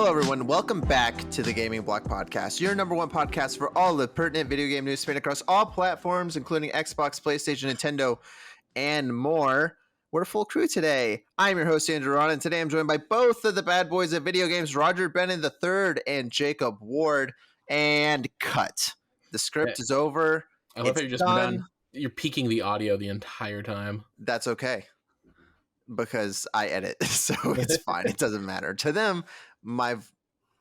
Hello, everyone. Welcome back to the Gaming Block Podcast, your number one podcast for all the pertinent video game news spanning across all platforms, including Xbox, PlayStation, Nintendo, and more. We're a full crew today. I'm your host, Andrew Ron, and today I'm joined by both of the bad boys of video games, Roger Bennett III and Jacob Ward. And cut. The script is over. I love how you're just done. You're peaking the audio the entire time. That's okay, because I edit, so it's fine. It doesn't matter. To them, my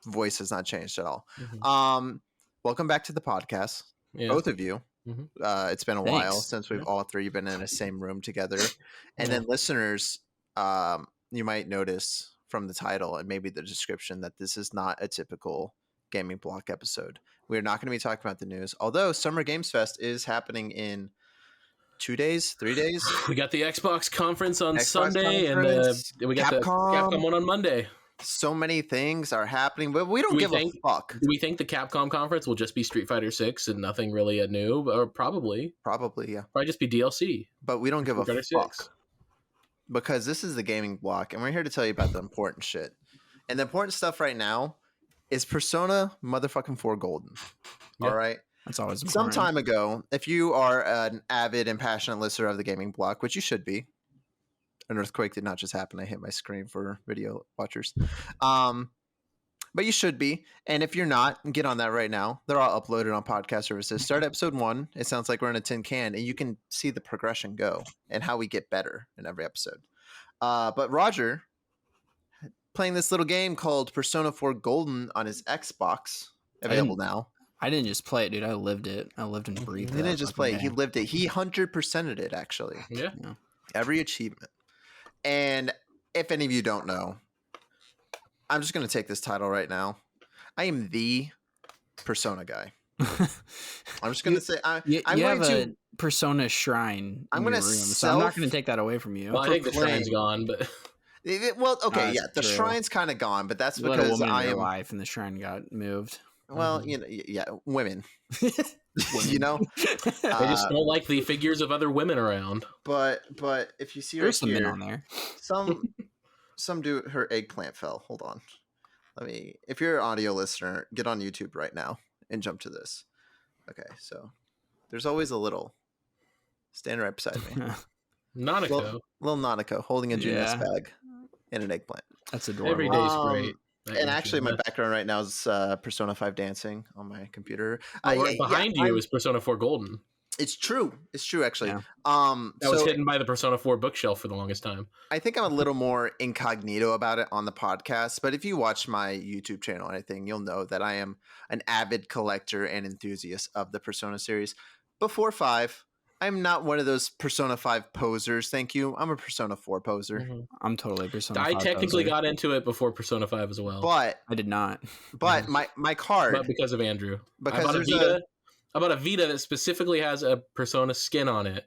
voice has not changed at all. Mm-hmm. Welcome back to the podcast, both of you. Mm-hmm. It's been a while since we've all three been in the same room together. And then listeners, you might notice from the title and maybe the description that this is not a typical Gaming Block episode. We're not going to be talking about the news, although Summer Games Fest is happening in 2 days, 3 days. We got the Xbox conference on Sunday, and we got the Capcom one on Monday. So many things are happening, but we don't give a fuck. Do we think the Capcom conference will just be Street Fighter 6 and nothing really new? Or probably, yeah. Probably just be DLC. But we don't give a fuck. Because this is the Gaming Block, and we're here to tell you about the important shit. And the important stuff right now is Persona motherfucking 4 Golden. Yeah. All right? That's always important. Some time ago, if you are an avid and passionate listener of the Gaming Block, which you should be, an earthquake did not just happen. I hit my screen for video watchers. But you should be. And if you're not, get on that right now. They're all uploaded on podcast services. Start episode 1. It sounds like we're in a tin can, and you can see the progression go and how we get better in every episode. But Roger, playing this little game called Persona 4 Golden on his Xbox, available now. I didn't just play it, dude. I lived it. I lived and breathed it. He didn't just play it. He lived it. He 100%ed it, actually. Yeah. Every achievement. And if any of you don't know, I'm just going to take this title right now. I am the Persona guy. I'm just going to say, I'm going to Persona shrine. I'm going to so I'm not going to take that away from you. Well, I think the shrine's gone, but the shrine's kind of gone, but that's because I am life and the shrine got moved. Well, women. You know, they just don't like the figures of other women around. But if you see there's some here, men on there. Some do. Her eggplant fell. Hold on. If you're an audio listener, get on YouTube right now and jump to this. Okay, so there's always a little standing right beside me. Nanako, little Nanako holding a Junis bag and an eggplant. That's adorable. Every day's great. And actually, my background right now is Persona 5 dancing on my computer. Behind you is Persona 4 Golden. It's true. It's true, actually. Yeah. That was hidden by the Persona 4 bookshelf for the longest time. I think I'm a little more incognito about it on the podcast, but if you watch my YouTube channel or anything, you'll know that I am an avid collector and enthusiast of the Persona series. Before 5, I'm not one of those Persona 5 posers. Thank you. I'm a Persona 4 poser. Mm-hmm. I'm totally Persona 5 I technically got into it before Persona 5 as well. But I did not. But my card. But because of Andrew. Because I bought a Vita that specifically has a Persona skin on it.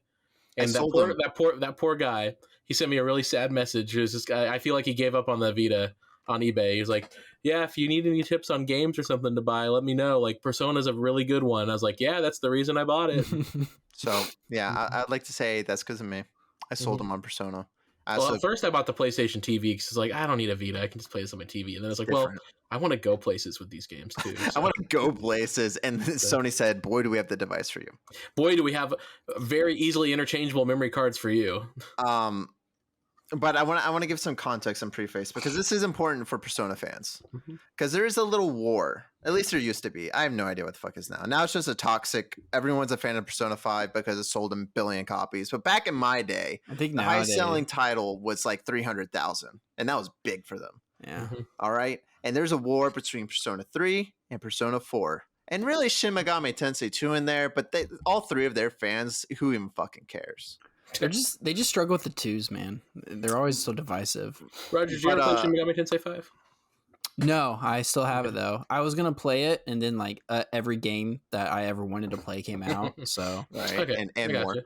And that poor guy, he sent me a really sad message. It was this guy, I feel like he gave up on the Vita on eBay. He was like, yeah, if you need any tips on games or something to buy, let me know. Like, Persona's a really good one. I was like, yeah, that's the reason I bought it. So, yeah, I'd like to say that's because of me. I sold him on Persona. At first I bought the PlayStation TV because it's like, I don't need a Vita. I can just play this on my TV. And then it's like, well, I want to go places with these games too. So. I want to go places. And then Sony said, boy, do we have the device for you. Boy, do we have very easily interchangeable memory cards for you. But I want to give some context and preface because this is important for Persona fans. Because there is a little war. At least there used to be. I have no idea what the fuck is now. Now it's just a toxic. Everyone's a fan of Persona 5 because it sold a billion copies. But back in my day, I think the highest selling title was like 300,000, and that was big for them. Yeah. All right. And there's a war between Persona 3 and Persona 4. And really Shin Megami Tensei 2 in there, but all three of their fans, who even fucking cares? They just struggle with the 2s, man. They're always so divisive. Roger, did you ever play Shin Megami Tensei 5? No, I still have it though. I was gonna play it, and then like every game that I ever wanted to play came out. So right, okay, and more.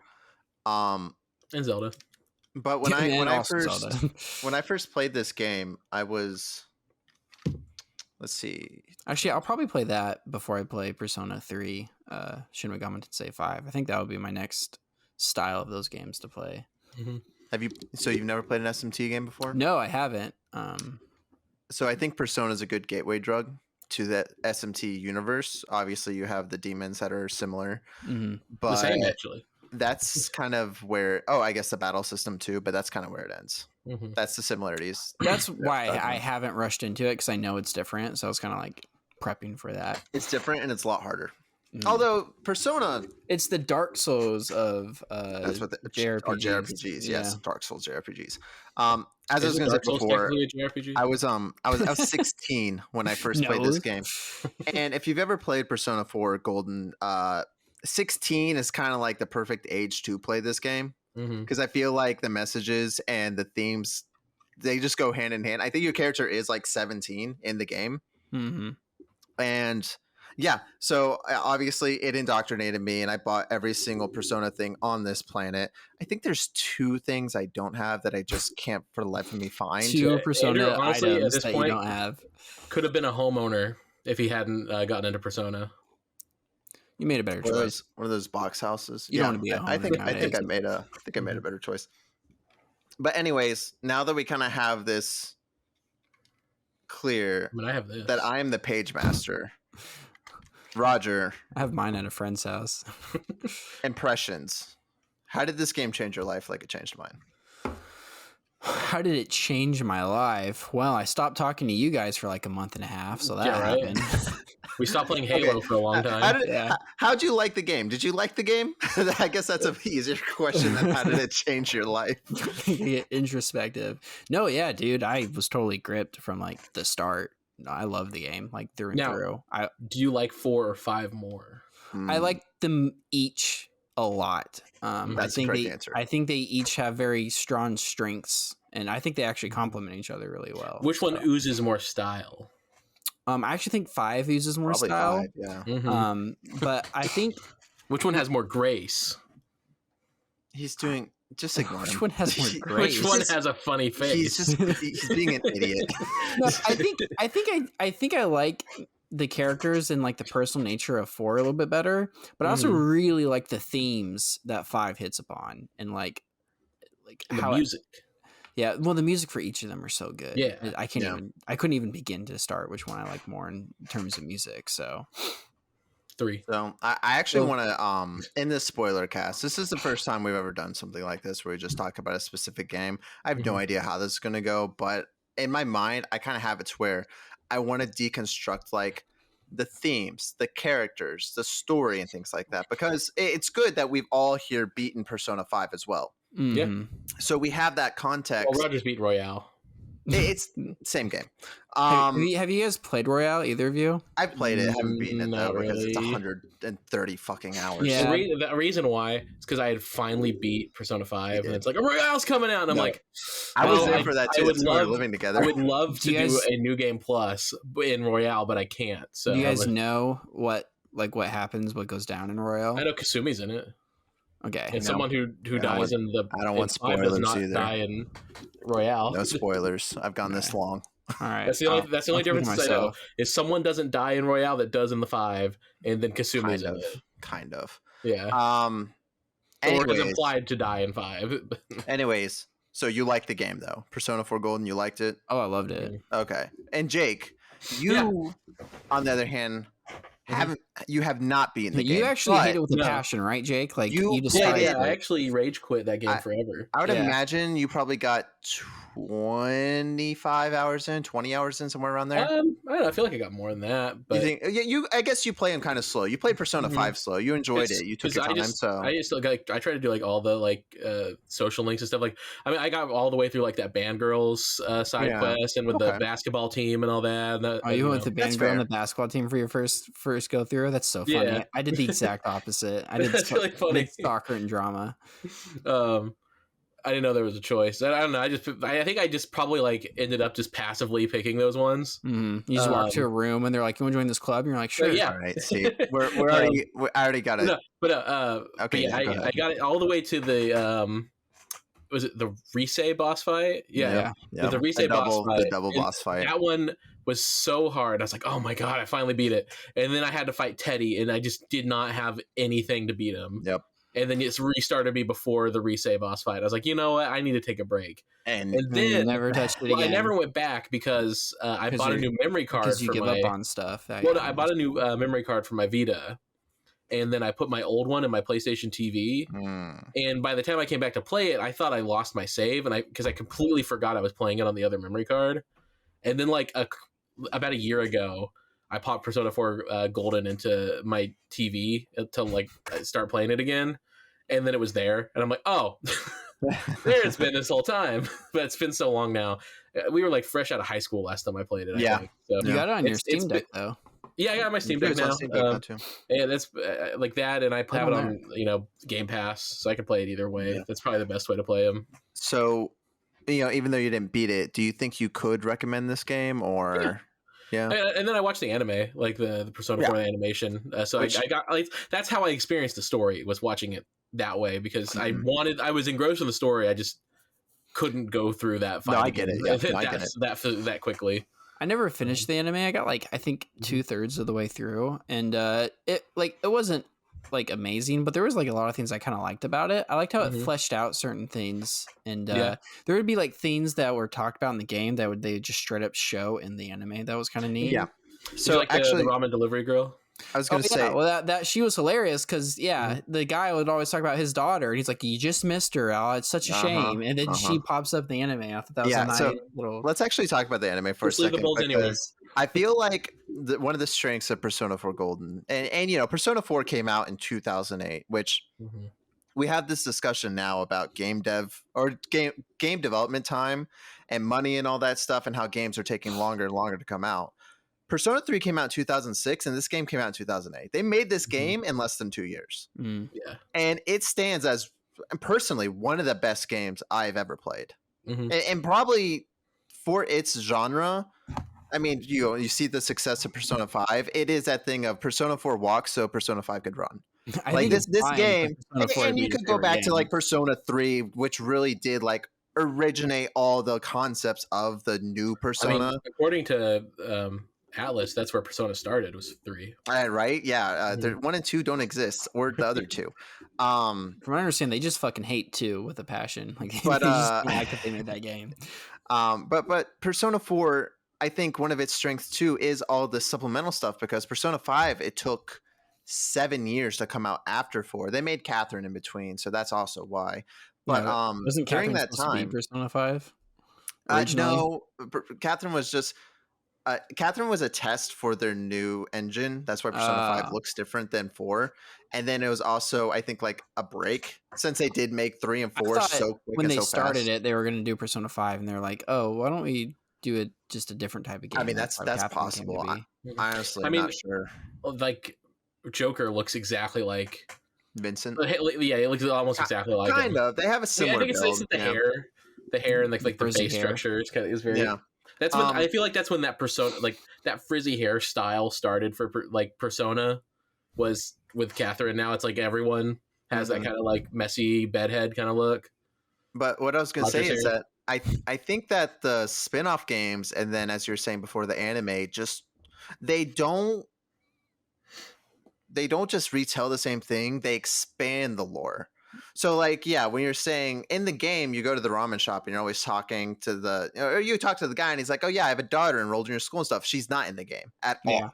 And Zelda. But when I first played this game, I was. Let's see. Actually, I'll probably play that before I play Persona 3, Shin Megami Tensei 5. I think that would be my next style of those games to play. Have you? So you've never played an SMT game before? No, I haven't. So I think Persona is a good gateway drug to that SMT universe. Obviously, you have the demons that are similar, but the same actually. That's kind of where. Oh, I guess the battle system too, but that's kind of where it ends. That's the similarities. That's why I haven't rushed into it because I know it's different. So I was kind of like prepping for that. It's different and it's a lot harder. Although Persona, it's the Dark Souls of that's what the JRPGs. Yes, Dark Souls JRPGs. As I was going to say before, I was 16 when I first played this game, and if you've ever played Persona 4 Golden, 16 is kind of like the perfect age to play this game because I feel like the messages and the themes, they just go hand in hand. I think your character is like 17 in the game, and yeah, so obviously it indoctrinated me, and I bought every single Persona thing on this planet. I think there's 2 things I don't have that I just can't for the life of me find. 2 Persona honestly, items at this point, you don't have. Could have been a homeowner if he hadn't gotten into Persona. You made a better choice. One of those box houses. You don't want to be a homeowner. I think I made a better choice. But anyways, now that we kind of have this clear, I have this. That I am the page master. Roger, I have mine at a friend's house. Impressions. How did this game change your life like it changed mine? How did it change my life? Well, I stopped talking to you guys for like a month and a half, so that happened. We stopped playing Halo for a long time. How'd you like the game? Did you like the game? I guess that's an easier question than how did it change your life? Introspective. No, yeah, dude, I was totally gripped from like the start. I love the game, like through and through. Do you like 4 or 5 more? I like them each a lot. That's the correct answer. I think they each have very strong strengths, and I think they actually complement each other really well. Which one oozes more style? I actually think 5 uses more style. 5, yeah. But I think which one has more grace? He's doing. Just ignore him. Which one has more grace? Which one has a funny face? He's being an idiot. No, I think I like the characters and like the personal nature of 4 a little bit better, but I also really like the themes that 5 hits upon and like the music. Yeah, well, the music for each of them are so good. Yeah, I couldn't even begin to start which one I like more in terms of music. So 3. So I actually want to in this spoiler cast, this is the first time we've ever done something like this where we just talk about a specific game. I have no idea how this is going to go, but in my mind I kind of have it to where I want to deconstruct like the themes, the characters, the story and things like that, because it's good that we've all here beaten Persona 5 as well. Yeah, so we have that context. Well, Rogers beat Royale. It's same game. Have you guys played Royale? Either of you? I've played it. I haven't beaten it though because it's 130 fucking hours. Yeah. The reason why is because I had finally beat Persona 5, and it's like Royale's coming out, and I'm like, I was there for that too. We were living together. I would love to do a new game plus in Royale, but I can't. So do you guys know what happens, what goes down in Royale? I know Kasumi's in it. Okay, and someone who dies in the I don't want spoilers either. Die in Royale. No spoilers. I've gone this long. All right, that's the only difference I know is someone doesn't die in Royale that does in the 5, and then Kasumi's in it. Kind of. Yeah. Anyways, or is implied to die in 5. Anyways, so you liked the game though, Persona 4 Golden. You liked it. Oh, I loved it. Okay, and Jake, you on the other hand. You have not beaten the game. You actually hate it with a passion, right, Jake? Like you decided. Yeah, I actually rage quit that game forever. I would imagine you probably got 25 hours in, 20 hours in, somewhere around there. I don't know. I feel like I got more than that. But I guess you play them kind of slow. You played Persona 5 slow. You enjoyed it. You took your time. I try to do like all the social links and stuff. Like, I mean, I got all the way through like that Band Girls side quest and with the basketball team and all that. You went with the Band Girl and the basketball team for your first go through. That's so funny. Yeah. I did the exact opposite. I did That's really funny. Soccer and drama. I didn't know there was a choice. I don't know. I think I just probably like ended up just passively picking those ones. You just walk to a room and they're like, "You want to join this club?" And you're like, "Sure." Yeah. All right. See, I already got it. No, okay. I got it all the way to the was it the Rise boss fight? Yeah. The Rise boss fight. The double boss fight. That one was so hard. I was like, oh my god, I finally beat it. And then I had to fight Teddy, and I just did not have anything to beat him. Yep. and then it's restarted me before the resave boss fight. I was like, you know what? I need to take a break. And then never touched it again. I never went back because I bought a new memory card. Because you give up on stuff. I bought a new memory card for my Vita, and then I put my old one in my PlayStation TV. And by the time I came back to play it, I thought I lost my save, and because I completely forgot I was playing it on the other memory card. And then like about a year ago, I popped Persona 4 Golden into my TV to like start playing it again, and then it was there, and I'm like, oh. There it's been this whole time, but it's been so long now. We were like fresh out of high school last time I played it. I think. So, you got it on your Steam Deck though. Yeah, I got my Steam Deck now. Yeah, that's like that, and I have it on Game Pass, so I can play it either way. Yeah. That's probably the best way to play them. So, even though you didn't beat it, do you think you could recommend this game or? Yeah. And then I watched the anime, like the Persona 4 animation. I got like that's how I experienced the story, was watching it that way, because I was engrossed in the story. I just couldn't go through that fight. No, I get it. Yeah, I get it. That quickly. I never finished the anime. I got like I think 2/3 of the way through, and it wasn't like amazing, but there was like a lot of things I kind of liked about it. I liked how it fleshed out certain things, and there would be like things that were talked about in the game that they just straight up show in the anime. That was kind of neat. Yeah. So like actually, the ramen delivery girl. I was going to say, well, that she was hilarious because the guy would always talk about his daughter, and he's like, "You just missed her. Oh, it's such a shame." And then she pops up in the anime. I thought that was a nice little. Let's actually talk about the anime for a second. I feel like one of the strengths of Persona 4 Golden, and Persona 4 came out in 2008, which we have this discussion now about game development time and money and all that stuff, and how games are taking longer and longer to come out. Persona 3 came out in 2006, and this game came out in 2008. They made this game in less than 2 years. Yeah, and it stands as, personally, one of the best games I've ever played, and probably for its genre. I mean, you see the success of Persona 5. It is that thing of Persona 4 walks so Persona 5 could run. Like this game, and you could go back to like Persona 3, which really did like originate all the concepts of the new Persona. I mean, according to Atlas, that's where Persona started, was 3. Right? Yeah. 1 and 2 don't exist, or the other 2. From what I understand, they just fucking hate 2 with a passion. Like, they just like that they made that game. But Persona 4, I think one of its strengths too is all the supplemental stuff, because Persona 5, it took 7 years to come out after 4. They made Catherine in between, so that's also why. But wasn't during Catherine that time, Persona 5? No, Catherine was just Catherine was a test for their new engine. That's why Persona 5 looks different than 4. And then it was also, I think, like a break, since they did make 3 and 4 so quick. When and they so started fast. it, they were going to do Persona 5, and they're like, "Oh, why don't we do it just a different type of game?" I mean, that's possible. Honestly, I'm not sure. Like Joker looks exactly like Vincent. Yeah, it looks almost exactly like kind of. They have a similar. I think it's the hair, and like the base structure. It's kind of is very. Yeah. That's when I feel like that's when that Persona, like that frizzy hairstyle started for like Persona, was with Catherine. Now it's like everyone has that kind of like messy bedhead kind of look. But what I was going to say is that I think that the spin-off games, and then as you were saying before, the anime, just they don't just retell the same thing. They expand the lore. So like, yeah, when you're saying in the game, you go to the ramen shop and you're always talking to you talk to the guy and he's like, "Oh yeah, I have a daughter enrolled in your school and stuff." She's not in the game at all.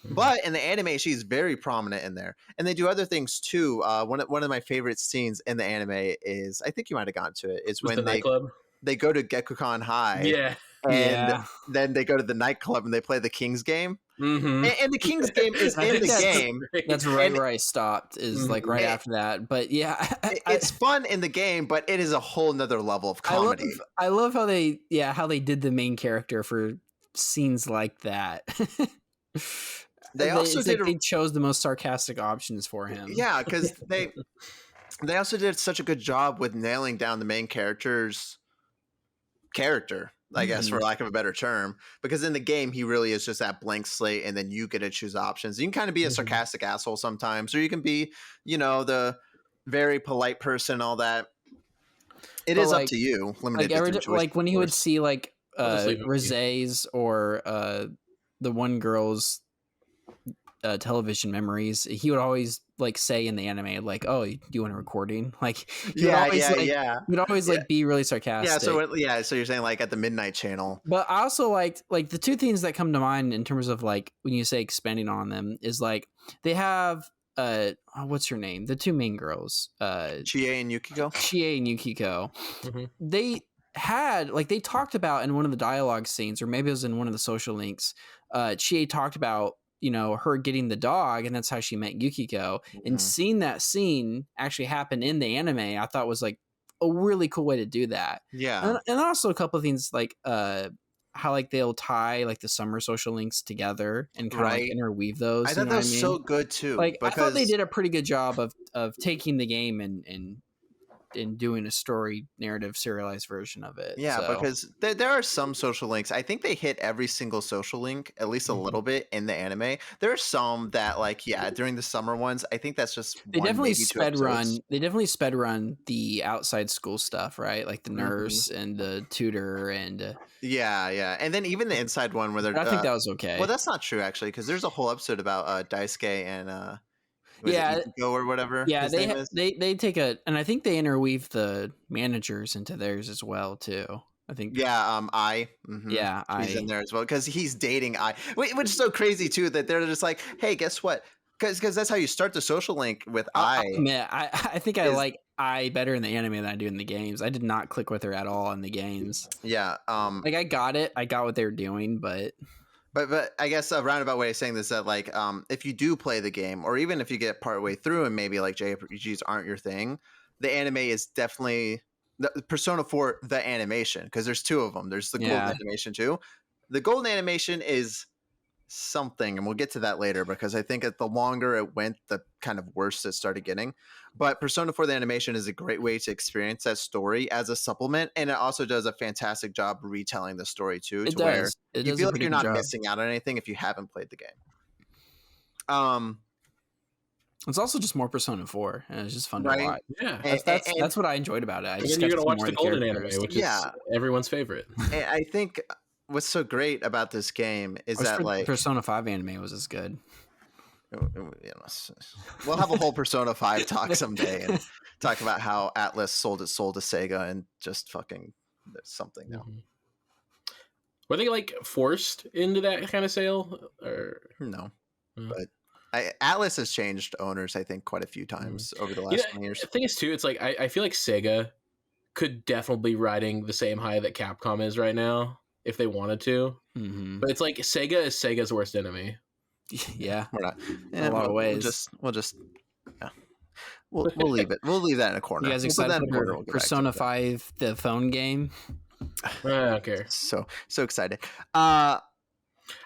But in the anime, she's very prominent in there. And they do other things too. One of my favorite scenes in the anime is, I think you might have gotten to it, is when they go to Gekukan High. Yeah. And then they go to the nightclub and they play the King's game. And the King's game is in the game. That's right where I stopped, is like right after that. But yeah, it's fun in the game, but it is a whole nother level of comedy. I love how they did the main character for scenes like that. They chose the most sarcastic options for him. Yeah, because they also did such a good job with nailing down the main character's character, I guess, for lack of a better term, because in the game he really is just that blank slate, and then you get to choose options. You can kind of be a sarcastic asshole sometimes, or you can be, the very polite person, all that. It is up to you. Limited like when he would see like Rosé's or the one girl's television memories, he would always like say in the anime, like, "Oh, do you want a recording?" Like, he would always like be really sarcastic. So you're saying like at the Midnight Channel. But I also liked like the two things that come to mind in terms of like when you say expanding on them is like they have what's her name? The two main girls, Chie and Yukiko. Mm-hmm. They had like they talked about in one of the dialogue scenes, or maybe it was in one of the social links. Chie talked about her getting the dog, and that's how she met Yukiko. Mm-hmm. And seeing that scene actually happen in the anime, I thought was like a really cool way to do that. Yeah, and also a couple of things like how like they'll tie like the summer social links together and kind of like interweave those. I thought that was so good too. Like I thought they did a pretty good job of taking the game and doing a story narrative serialized version of it. Yeah, because there are some social links. I think they hit every single social link at least a little bit in the anime. There are some that like during the summer ones, I think that's just they definitely sped run. They definitely sped run the outside school stuff, right? Like the nurse and the tutor and yeah, and then even the inside one where they're. I think that was okay. Well, that's not true actually, because there's a whole episode about Daisuke and. Go or whatever. Yeah, they take and I think they interweave the managers into theirs as well too. I think. Yeah, he's in there as well because he's dating which is so crazy too that they're just like, hey, guess what? Because that's how you start the social link with Man, I think I like I better in the anime than I do in the games. I did not click with her at all in the games. Yeah, like I got what they were doing, but. But I guess a roundabout way of saying this is that like if you do play the game, or even if you get partway through and maybe like JRPGs aren't your thing, the anime is definitely the Persona 4 the animation, because there's two of them. There's the golden animation too. The golden animation is something, and we'll get to that later because I think the longer it went, the kind of worse it started getting. But Persona 4 the animation is a great way to experience that story as a supplement, and it also does a fantastic job retelling the story too. Where you feel like you're not missing out on anything if you haven't played the game. It's also just more Persona 4, and it's just fun to watch. Yeah, that's what I enjoyed about it. I just you're gonna watch the golden anime, which is everyone's favorite. And I think what's so great about this game is that like Persona 5 anime was as good. We'll have a whole Persona 5 talk someday and talk about how Atlas sold its soul to Sega and just fucking there's something now. Mm-hmm. Were they like forced into that kind of sale or no? But Atlas has changed owners, I think, quite a few times over the last 20 years. The thing is too, it's like I feel like Sega could definitely be riding the same high that Capcom is right now if they wanted to. Mm-hmm. But it's like Sega is Sega's worst enemy. Yeah, we're not in a lot of ways. We'll leave it. We'll leave that in a corner. You guys excited for Persona 5, the phone game? I don't care. So excited. I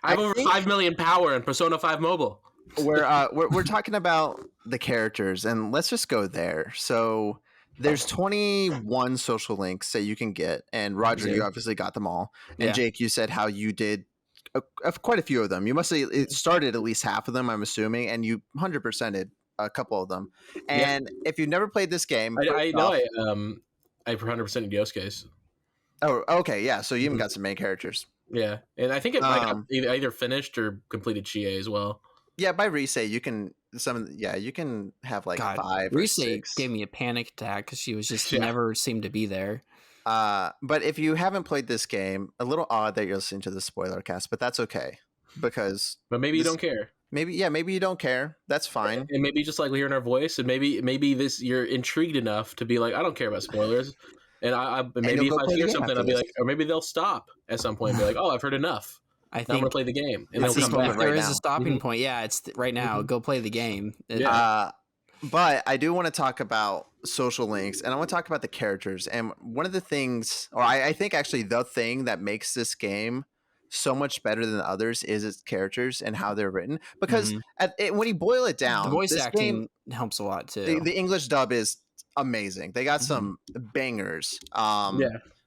have over 5 million power in Persona 5 Mobile. We're talking about the characters, and let's just go there. So there's 21 social links that you can get, and Roger, you obviously got them all. And Jake, you said how you did quite a few of them. You must have started at least half of them, I'm assuming, and you 100%ed a couple of them. And if you've never played this game, I 100% Yosuke's. Oh, okay, yeah. So you even got some main characters. Yeah, and I think it might have either finished or completed Chie as well. Yeah, by Rise you can you can have like 5 or 6. Rise gave me a panic attack because she was just never seemed to be there. But if you haven't played this game, a little odd that you're listening to the spoiler cast, but that's okay because. But maybe you don't care. Maybe you don't care. That's fine. And maybe you just like hearing our voice, and maybe you're intrigued enough to be like, I don't care about spoilers. And maybe if I hear something, I'll be like, or maybe they'll stop at some point and be like, oh, I've heard enough. I think I'm gonna play the game, and they'll come back. There is a stopping point. Yeah, it's right now. Go play the game. But I do want to talk about social links, and I want to talk about the characters. And one of the things, or I think actually the thing that makes this game so much better than others is its characters and how they're written. Because when you boil it down, the voice acting helps a lot too. The English dub is amazing. They got some bangers.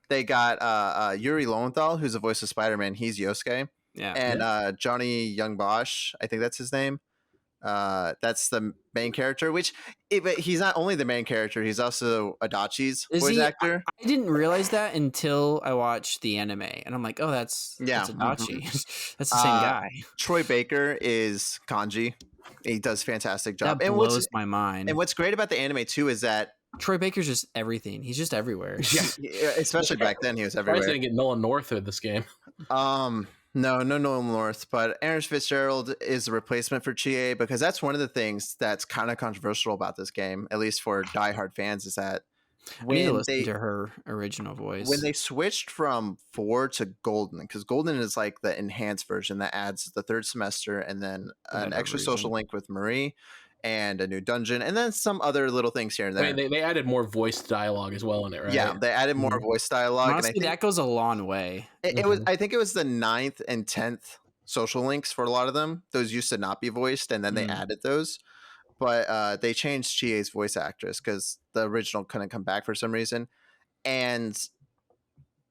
They got Yuri Lowenthal, who's the voice of Spider-Man. He's Yosuke. Yeah. And Johnny Young Bosch, I think that's his name. That's the main character, but he's not only the main character, he's also Adachi's voice actor. I didn't realize that until I watched the anime, and I'm like, oh, that's Adachi. That's the same guy. Troy Baker is Kanji. He does a fantastic job. That blows my mind. And what's great about the anime too is that Troy Baker's just everything. He's just everywhere. Yeah, especially back then, he was everywhere. I didn't get Nolan North in this game. No Nolan North, but Aaron Fitzgerald is a replacement for Chie, because that's one of the things that's kind of controversial about this game, at least for diehard fans, is that when they to her original voice, when they switched from 4 to Golden, because Golden is like the enhanced version that adds the 3rd semester and then an extra social link with Marie and a new dungeon, and then some other little things here and there. They added more voice dialogue as well in it, right? Yeah, they added more voice dialogue. Honestly, and I think that goes a long way. It was. I think it was the 9th and 10th social links for a lot of them. Those used to not be voiced, and then they added those. But they changed Chie's voice actress because the original couldn't come back for some reason, and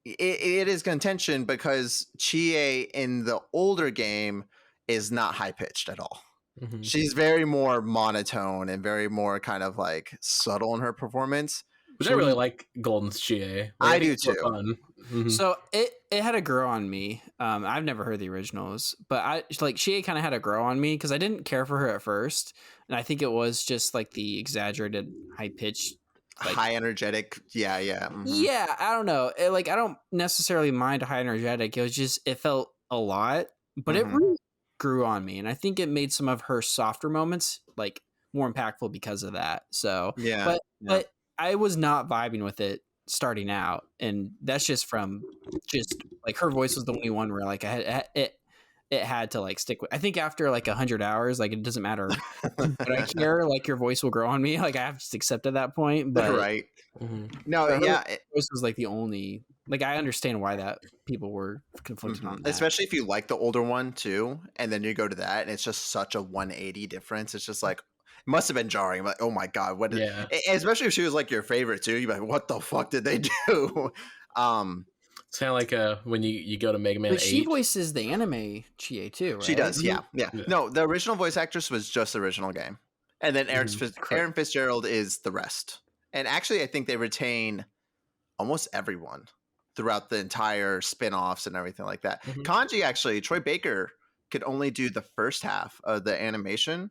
it is contention because Chie in the older game is not high pitched at all. Mm-hmm. She's very more monotone and very more kind of like subtle in her performance. Which I really like Golden's Chie. Like, I do too. Mm-hmm. So it had to grow on me. I've never heard the originals, but Chie kind of had to grow on me because I didn't care for her at first, and I think it was just like the exaggerated high pitched, high energetic. Yeah. Mm-hmm. Yeah, I don't know. I don't necessarily mind high energetic. It was just it felt a lot, but it really grew on me, and I think it made some of her softer moments like more impactful because of that. So but I was not vibing with it starting out, and that's just from like her voice was the only one where like it had to like stick with. I think after like 100 hours, like it doesn't matter but I care, like your voice will grow on me, like I have to accept at that point. But right. No, voice was like the only, like I understand why that people were conflicted on that. Especially if you like the older one too, and then you go to that and it's just such a 180 difference. It's just like, it must have been jarring. I'm like, oh my god, what did, especially if she was like your favorite too, you're like, what the fuck did they do? It's kind of like when you go to Mega Man 8. She voices the anime Chie too, right? She does, yeah. No, the original voice actress was just the original game, and then Aaron Fitzgerald is the rest. And actually, I think they retain almost everyone throughout the entire spin-offs and everything like that. Kanji, actually, Troy Baker could only do the first half of the animation,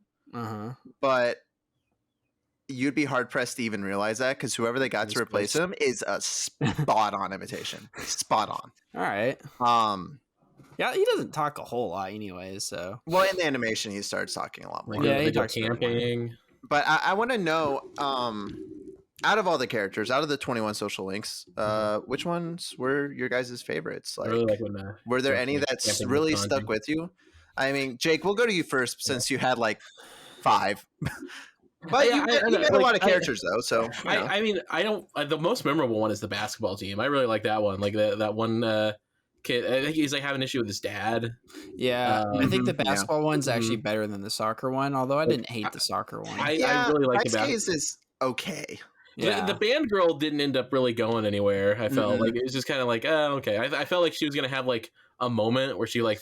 but you'd be hard-pressed to even realize that, because whoever they got to replace him is a spot-on imitation. Spot on. All right. Yeah, he doesn't talk a whole lot anyways, so. Well, in the animation, he starts talking a lot more. Yeah, he talks camping. But I want to know, out of all the characters, out of the 21 social links, which ones were your guys' favorites? Like, really like when, were there any that's really stuck with you? I mean, Jake, we'll go to you first since you had like 5. But you had a lot of characters though, so you know. I mean, I don't. The most memorable one is the basketball team. I really like that one. Like that one kid. I think he's like having an issue with his dad. Yeah, I think the basketball one's actually better than the soccer one. Although I didn't hate the soccer one. I really like the basketball. Is okay. Yeah. The band girl didn't end up really going anywhere. I felt like it was just kind of like, oh, okay. I felt like she was gonna have like a moment where she like.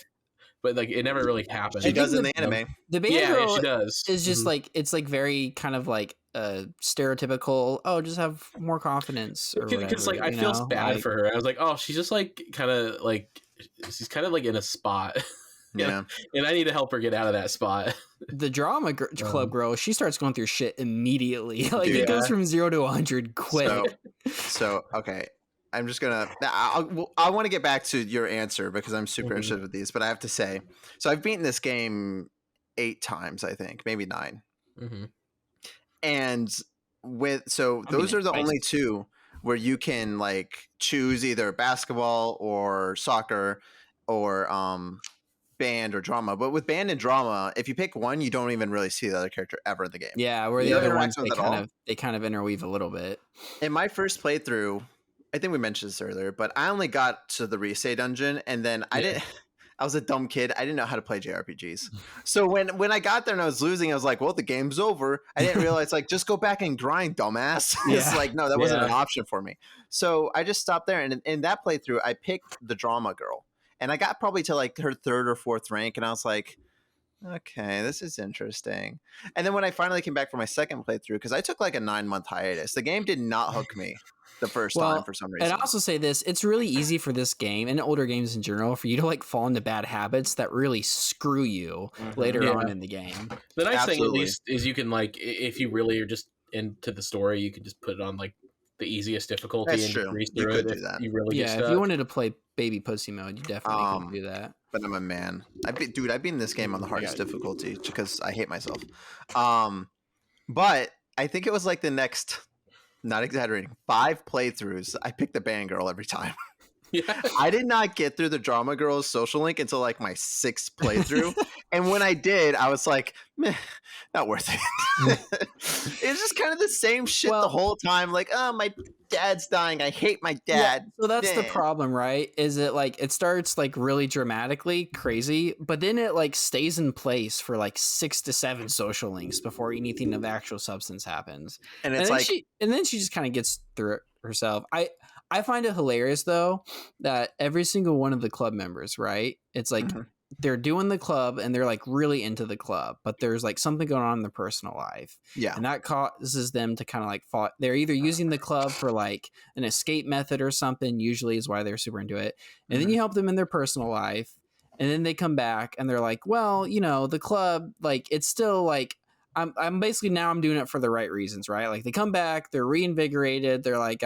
But like it never really happened. She does in the anime. The band girl she does. Is just like, it's like very kind of like stereotypical. Oh, just have more confidence. Because like I feel bad for her. I was like, oh, she's just like kind of like she's kind of like in a spot. Yeah, and I need to help her get out of that spot. The drama club girl, she starts going through shit immediately. Like it goes from 0 to 100 quick. So okay. I'm just gonna. I want to get back to your answer because I'm super interested with these. But I have to say, so I've beaten this game 8 times, I think, maybe 9. And those are the only 2 where you can like choose either basketball or soccer or band or drama. But with band and drama, if you pick one, you don't even really see the other character ever in the game. Yeah, where the other ones they kind of interweave a little bit. In my first playthrough, I think we mentioned this earlier, but I only got to the Risei dungeon, and then I was a dumb kid. I didn't know how to play JRPGs. So when I got there and I was losing, I was like, well, the game's over. I didn't realize, like, just go back and grind, dumbass. It's like, no, that wasn't an option for me. So I just stopped there. And in that playthrough, I picked the drama girl. And I got probably to like her 3rd or 4th rank. And I was like, Okay, this is interesting. And then when I finally came back for my second playthrough, because I took like a 9-month hiatus, the game did not hook me the first time for some reason. And I also say this, it's really easy for this game and older games in general for you to like fall into bad habits that really screw you later on in the game. The nice thing at least is you can like, if you really are just into the story, you can just put it on like the easiest difficulty. That's true. You could do that. You really get stuck. If you wanted to play baby pussy mode, you definitely could do that. But I'm a man. I've been this game on the hardest difficulty because I hate myself. But I think it was like the next, not exaggerating, 5 playthroughs, I picked the band girl every time. Yeah. I did not get through the Drama Girls social link until like my 6th playthrough. And when I did, I was like, meh, not worth it. It's just kind of the same shit the whole time. Like, oh, my dad's dying. I hate my dad. Yeah, so that's the problem, right? Is it like it starts like really dramatically crazy, but then it like stays in place for like 6 to 7 social links before anything of actual substance happens. And it's then she just kind of gets through it herself. I find it hilarious though that every single one of the club members, right? It's like they're doing the club and they're like really into the club, but there's like something going on in their personal life. Yeah. And that causes them to kind of like fall. They're either using the club for like an escape method or something, usually is why they're super into it. And then you help them in their personal life. And then they come back and they're like, well, you know, the club, like it's still like, I'm basically now I'm doing it for the right reasons, right? Like they come back, they're reinvigorated. They're like,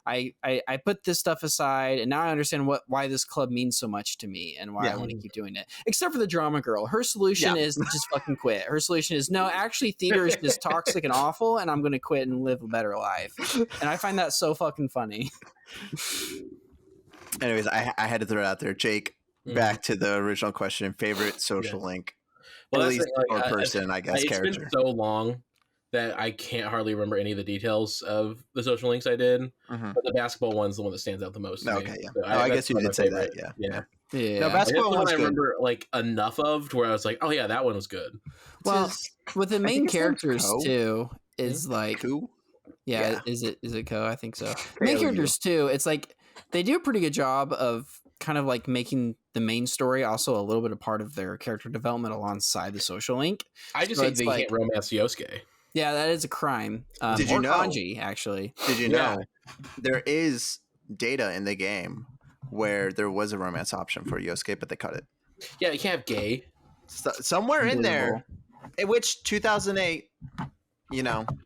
I put this stuff aside and now I understand why this club means so much to me and why I want to keep doing it. Except for the drama girl. Her solution is just fucking quit. Her solution is no, actually theater is just toxic and awful and I'm going to quit and live a better life. And I find that so fucking funny. Anyways, I had to throw it out there. Jake, back to the original question, favorite social link. Well, at least or person, I guess, character. It's been so long that I can't hardly remember any of the details of the social links I did. But the basketball one's the one that stands out the most. Okay, yeah. So I guess you did say that. Yeah. No, basketball one I remember like enough of where I was like, oh yeah, that one was good. Well, with the main characters too is like, is it Ko? I think so. Main characters too. It's like they do a pretty good job of kind of like making the main story also a little bit a part of their character development alongside the social link. I just hate they can't romance Yosuke. Yeah, that is a crime. Did you know? Kanji, actually. Did you know there is data in the game where there was a romance option for Yosuke, but they cut it. Yeah, you can't have gay. Somewhere in there, which 2008,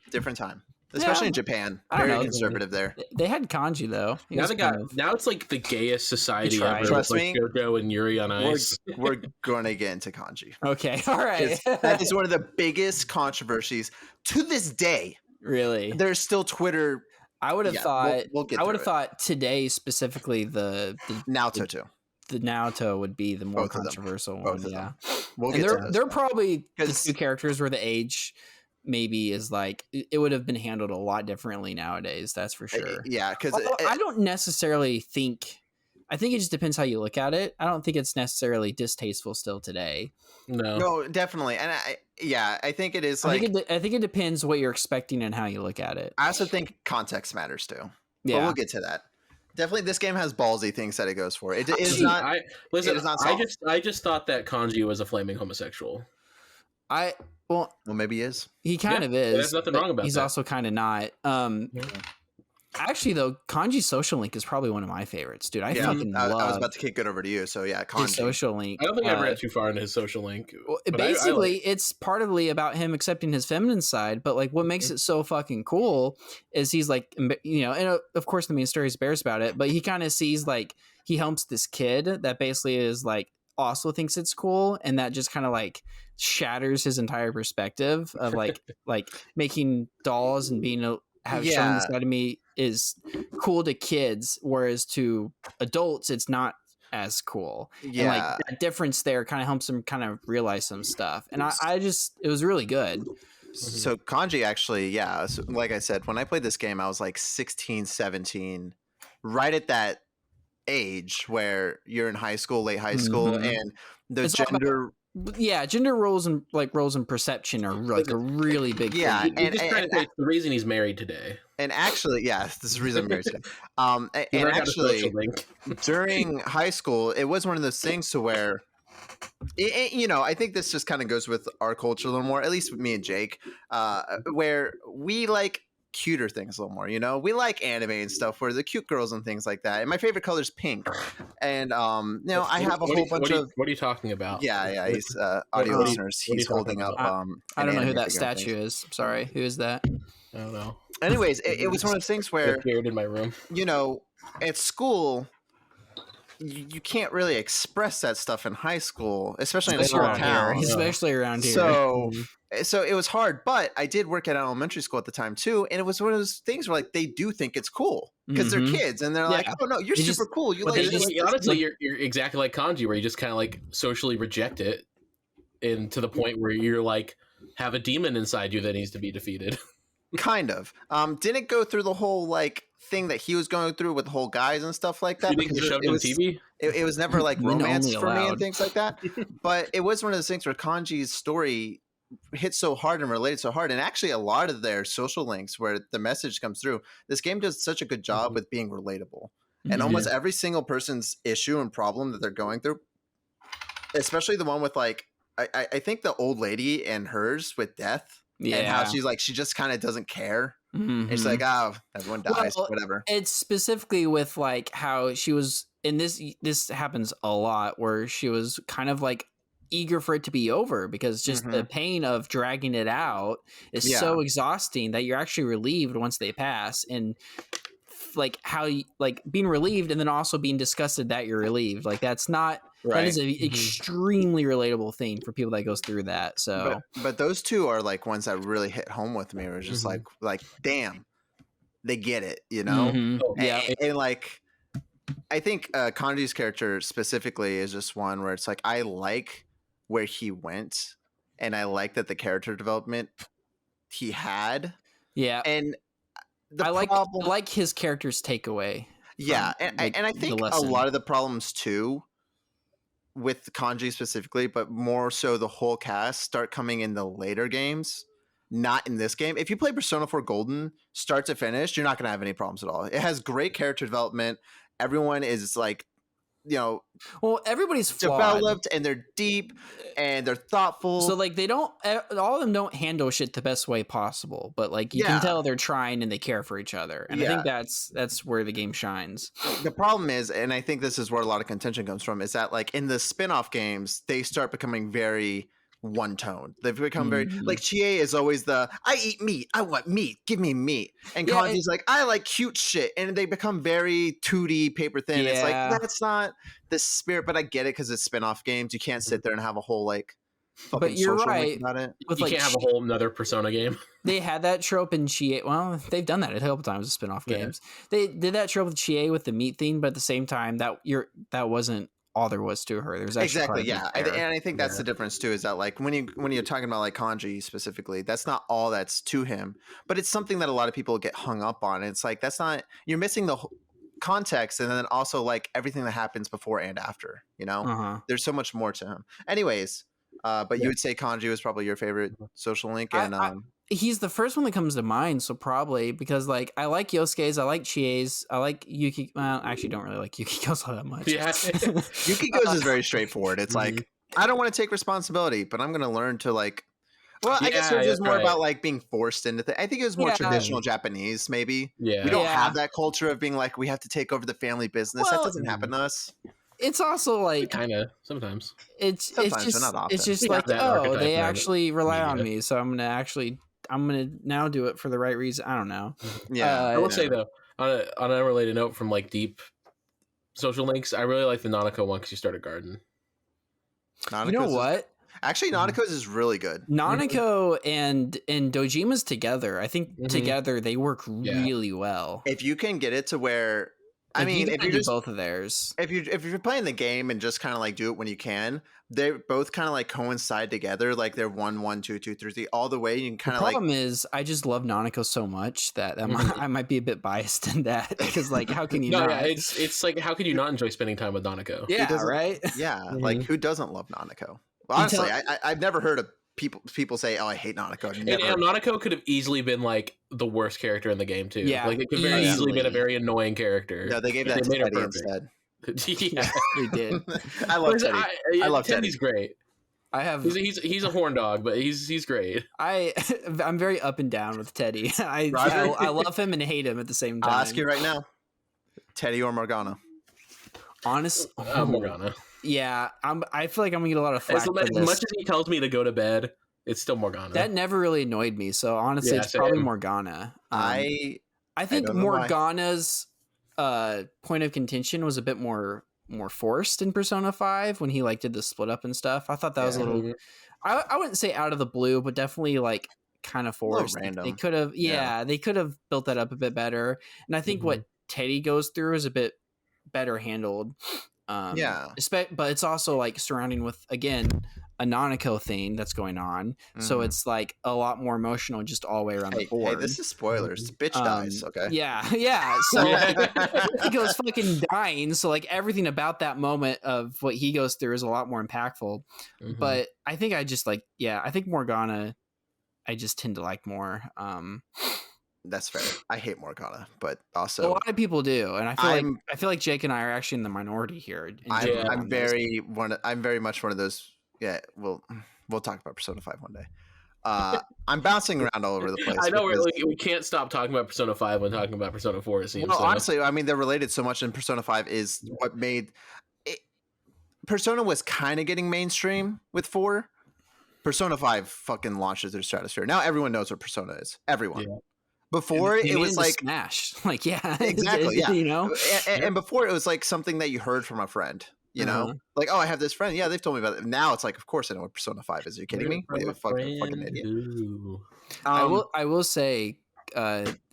different time. Especially in Japan, very conservative there. They had kanji though. Now it's like the gayest society ever. Trust me, Jojo and Yuri on Ice. We're going to get into kanji. Okay, all right. That is one of the biggest controversies to this day. Really, there's still Twitter. I would have thought. I would have thought today specifically the Naoto too. The Naoto would be the more controversial one. Yeah, we'll get to they're probably the 2 characters where the age maybe is like it would have been handled a lot differently nowadays, that's for sure. Yeah, because I don't necessarily think, I think it just depends how you look at it. I don't think it's necessarily distasteful still today. No, definitely. And I think it is I think it depends what you're expecting and how you look at it. I also think context matters too. Yeah, but we'll get to that. Definitely, this game has ballsy things that it goes for. It is not. I just thought that Kanji was a flaming homosexual. Well, maybe he is. He kind of is. There's nothing wrong about that. He's also kind of not. Actually, though, Kanji's social link is probably one of my favorites, dude. I was about to kick it over to you. So yeah, Kanji. His social link. I don't think I read too far into his social link. Well, basically, it's partly about him accepting his feminine side, but like what makes it so fucking cool is he's like, and of course the main story is bears about it, but he kind of sees like he helps this kid that basically is like also thinks it's cool, and that just kind of like shatters his entire perspective of like making dolls and being showing this side of me is cool to kids, whereas to adults it's not as cool. And like that difference there kind of helps him kind of realize some stuff, and I just it was really good. So Kanji actually, so like I said, when I played this game I was like 16, 17, right at that age where you're in high school, late high school, and the gender roles and perception are like a really big thing. And the reason he's married today. And actually, this is the reason I'm married today. And actually, during high school, it was one of those things to where I think this just kind of goes with our culture a little more, at least with me and Jake, where we like cuter things a little more. We like anime and stuff where the cute girls and things like that. And my favorite color is pink. And I have a whole bunch of. What are you talking about? Yeah. He's audio listeners. He's holding up. I don't know who that statue is. I'm sorry. Who is that? I don't know. Anyways, it was one of those things where weird in my room. At school, you can't really express that stuff in high school, especially in a small town. Especially around here. So it was hard, but I did work at elementary school at the time too, and it was one of those things where like they do think it's cool because they're kids, and they're like, "Oh no, you're super cool." Honestly, you're exactly like Kanji, where you just kind of like socially reject it, and to the point where you're like have a demon inside you that needs to be defeated. Kind of. Didn't go through the whole like thing that he was going through with the whole guys and stuff like that. It was never like romance for me and things like that. But it was one of those things where Kanji's story hit so hard and related so hard, and actually a lot of their social links where the message comes through. This game does such a good job with being relatable, and almost every single person's issue and problem that they're going through, especially the one with like I think the old lady and hers with death. Yeah. And how she's like, she just kind of doesn't care. It's like, oh, everyone dies, whatever. It's specifically with like how she was in this happens a lot where she was kind of like eager for it to be over because just the pain of dragging it out is so exhausting that you're actually relieved once they pass. And like how like being relieved and then also being disgusted that you're relieved. Like that's not that is an extremely relatable thing for people that goes through that. So but those two are like ones that really hit home with me. It was just like damn, they get it, And like I think Kanji's character specifically is just one where it's like I like where he went and I like that the character development he had. Yeah. And I like his character's takeaway. Yeah, and I think a lot of the problems too with Kanji specifically, but more so the whole cast start coming in the later games, not in this game. If you play Persona 4 Golden start to finish, you're not going to have any problems at all. It has great character development. Everyone is like, everybody's developed flawed. And they're deep and they're thoughtful. So like all of them don't handle shit the best way possible, but like you can tell they're trying and they care for each other. And I think that's where the game shines. The problem is, and I think this is where a lot of contention comes from, is that like in the spin-off games, they start becoming very one tone. They've become very like Chie is always I eat meat, I want meat, give me meat, and Kanji's like I like cute shit, and they become very 2D paper thin. It's like that's not the spirit, but I get it because it's spin-off games. You can't sit there and have a whole like but you're right about it. You can't have a whole another Persona game. They had that trope in Chie. Well, they've done that a couple times with spin-off games. They did that trope with Chie with the meat thing, but at the same time that wasn't all there was to her. There's actually and I think that's the difference too, is that like when you're talking about like Kanji specifically, that's not all that's to him, but it's something that a lot of people get hung up on. It's like that's not, you're missing the context, and then also like everything that happens before and after. There's so much more to him. Anyways, but you would say Kanji was probably your favorite social link, and he's the first one that comes to mind, so probably because like I like Yosuke's, I like Chie's, I like Yuki. Well, I actually don't really like Yukiko's all that much. Yeah, Yukiko's is very straightforward. It's like I don't want to take responsibility, but I'm going to learn to like. Well, I guess it was more about like being forced into things. I think it was more traditional Japanese, maybe. Yeah, we don't have that culture of being like we have to take over the family business. That doesn't happen to us. It's also like kind of sometimes. It's just like they actually rely on me, so I'm gonna now do it for the right reason. I don't know. Yeah, I will say though, on an unrelated note from like deep social links, I really like the Nanako one because you start a garden. You know what? Actually, Nanako's is really good. Nanako and Dojima's together. I think together they work really well. If you can get it to where. I mean, if you do both of theirs, if you're playing the game and just kind of like do it when you can, they both kind of like coincide together. Like they're 1, 1, 2, 2, 3, 3 all the way. You can kind of like. The problem is, I just love Nanako so much that I might be a bit biased in that because like, how can you? No, not? Yeah, it's like how can you not enjoy spending time with Nanako? Yeah, right. Yeah, like who doesn't love Nanako? Well, honestly, I've never heard of people say, "Oh, I hate Nanako." And Nanako could have easily been like the worst character in the game too. Yeah, like it could very easily been a very annoying character. No, they gave that to Eddie instead. Yeah, we did. I love Teddy. I love Teddy's Teddy. great. I have. He's a horn dog, but he's great. I'm very up and down with Teddy. I love him and hate him at the same time. I'll ask you right now, Teddy or Morgana? Morgana. Yeah, I feel like I'm gonna get a lot of flack for this. As much as he tells me to go to bed, it's still Morgana. That never really annoyed me. So honestly, it's probably Morgana. I think Morgana's point of contention was a bit more forced in Persona 5 when he like did the split up and stuff. I thought that was a little. I wouldn't say out of the blue, but definitely like kind of forced. They could have, they could have built that up a bit better. And I think what Teddy goes through is a bit better handled. But it's also like surrounding with, again, a Nanako thing that's going on. So it's like a lot more emotional just all the way around the board. Hey, this is spoilers. Bitch dies, okay? Yeah. So he goes fucking dying. So like everything about that moment of what he goes through is a lot more impactful. But I think I think Morgana, I just tend to like more. That's fair. I hate Morgana, but also a lot of people do, and I feel like Jake and I are actually in the minority here. I'm very much one of those. Yeah, we'll talk about Persona 5 one day. I'm bouncing around all over the place. I know we can't stop talking about Persona 5 when talking about Persona 4. It seems. Well, honestly, I mean, they're related so much, and Persona 5 is what made it. Persona was kind of getting mainstream with 4. Persona 5 fucking launches their stratosphere. Now everyone knows what Persona is. Everyone. Yeah. Before it was like Smash, like exactly, yeah. You know, and before it was like something that you heard from a friend. You know, like, oh, I have this friend. Yeah, they've told me about it. Now it's like, of course I know what Persona 5 is. Are you kidding me? Are you a fucking idiot? I will say,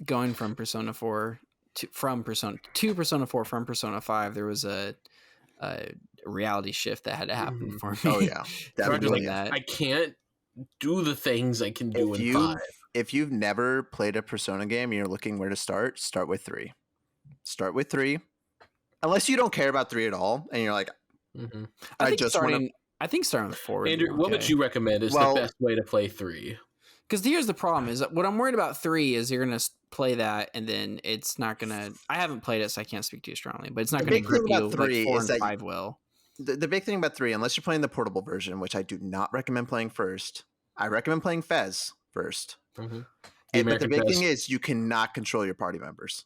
going from Persona 4 to Persona 4 from Persona 5, there was a reality shift that had to happen for me. Oh yeah, definitely. Like, I can't do the things I can do in 5. If you've never played a Persona game and you're looking where to start with 3. Start with 3. Unless you don't care about 3 at all, and you're like, I think starting with 4. Andrew, what would you recommend is the best way to play 3? Because here's the problem: is that what I'm worried about 3 is you're gonna play that, and then it's not gonna. I haven't played it, so I can't speak too strongly. But it's not gonna grip you like 4 and 5 will. The big thing about 3, unless you're playing the portable version, which I do not recommend playing first, I recommend playing Fez first. But the big thing is you cannot control your party members.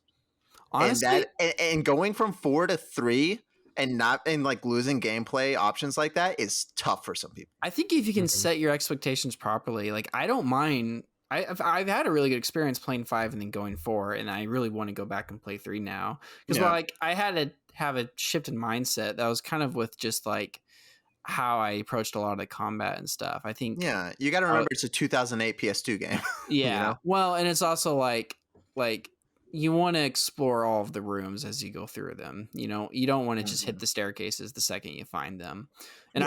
Honestly, and going from 4 to 3 and like losing gameplay options like that is tough for some people. I think if you can set your expectations properly, like I don't mind. I've had a really good experience playing 5 and then going 4, and I really want to go back and play 3 now because like I had to have a shift in mindset that was kind of with just like how I approached a lot of the combat and stuff. I think you got to remember it's a 2008 PS2 game. Yeah, you know? Well, and it's also like you want to explore all of the rooms as you go through them. You know, you don't want to just hit the staircases the second you find them. And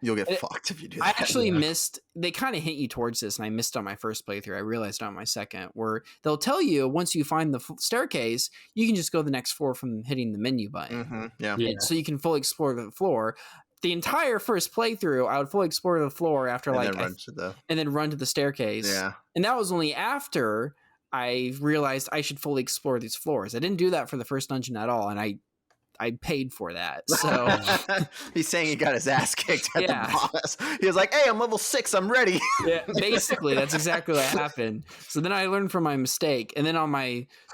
you'll get fucked if you do that. I actually missed. They kind of hint you towards this, and I missed on my first playthrough. I realized on my second, where they'll tell you once you find the staircase, you can just go the next floor from hitting the menu button. So you can fully explore the floor. The entire first playthrough, I would fully explore the floor after and then run to the staircase. Yeah, and that was only after I realized I should fully explore these floors. I didn't do that for the first dungeon at all, and I paid for that. So he's saying he got his ass kicked at the boss. He was like, "Hey, I'm level 6. I'm ready." Yeah, basically, that's exactly what happened. So then I learned from my mistake, and then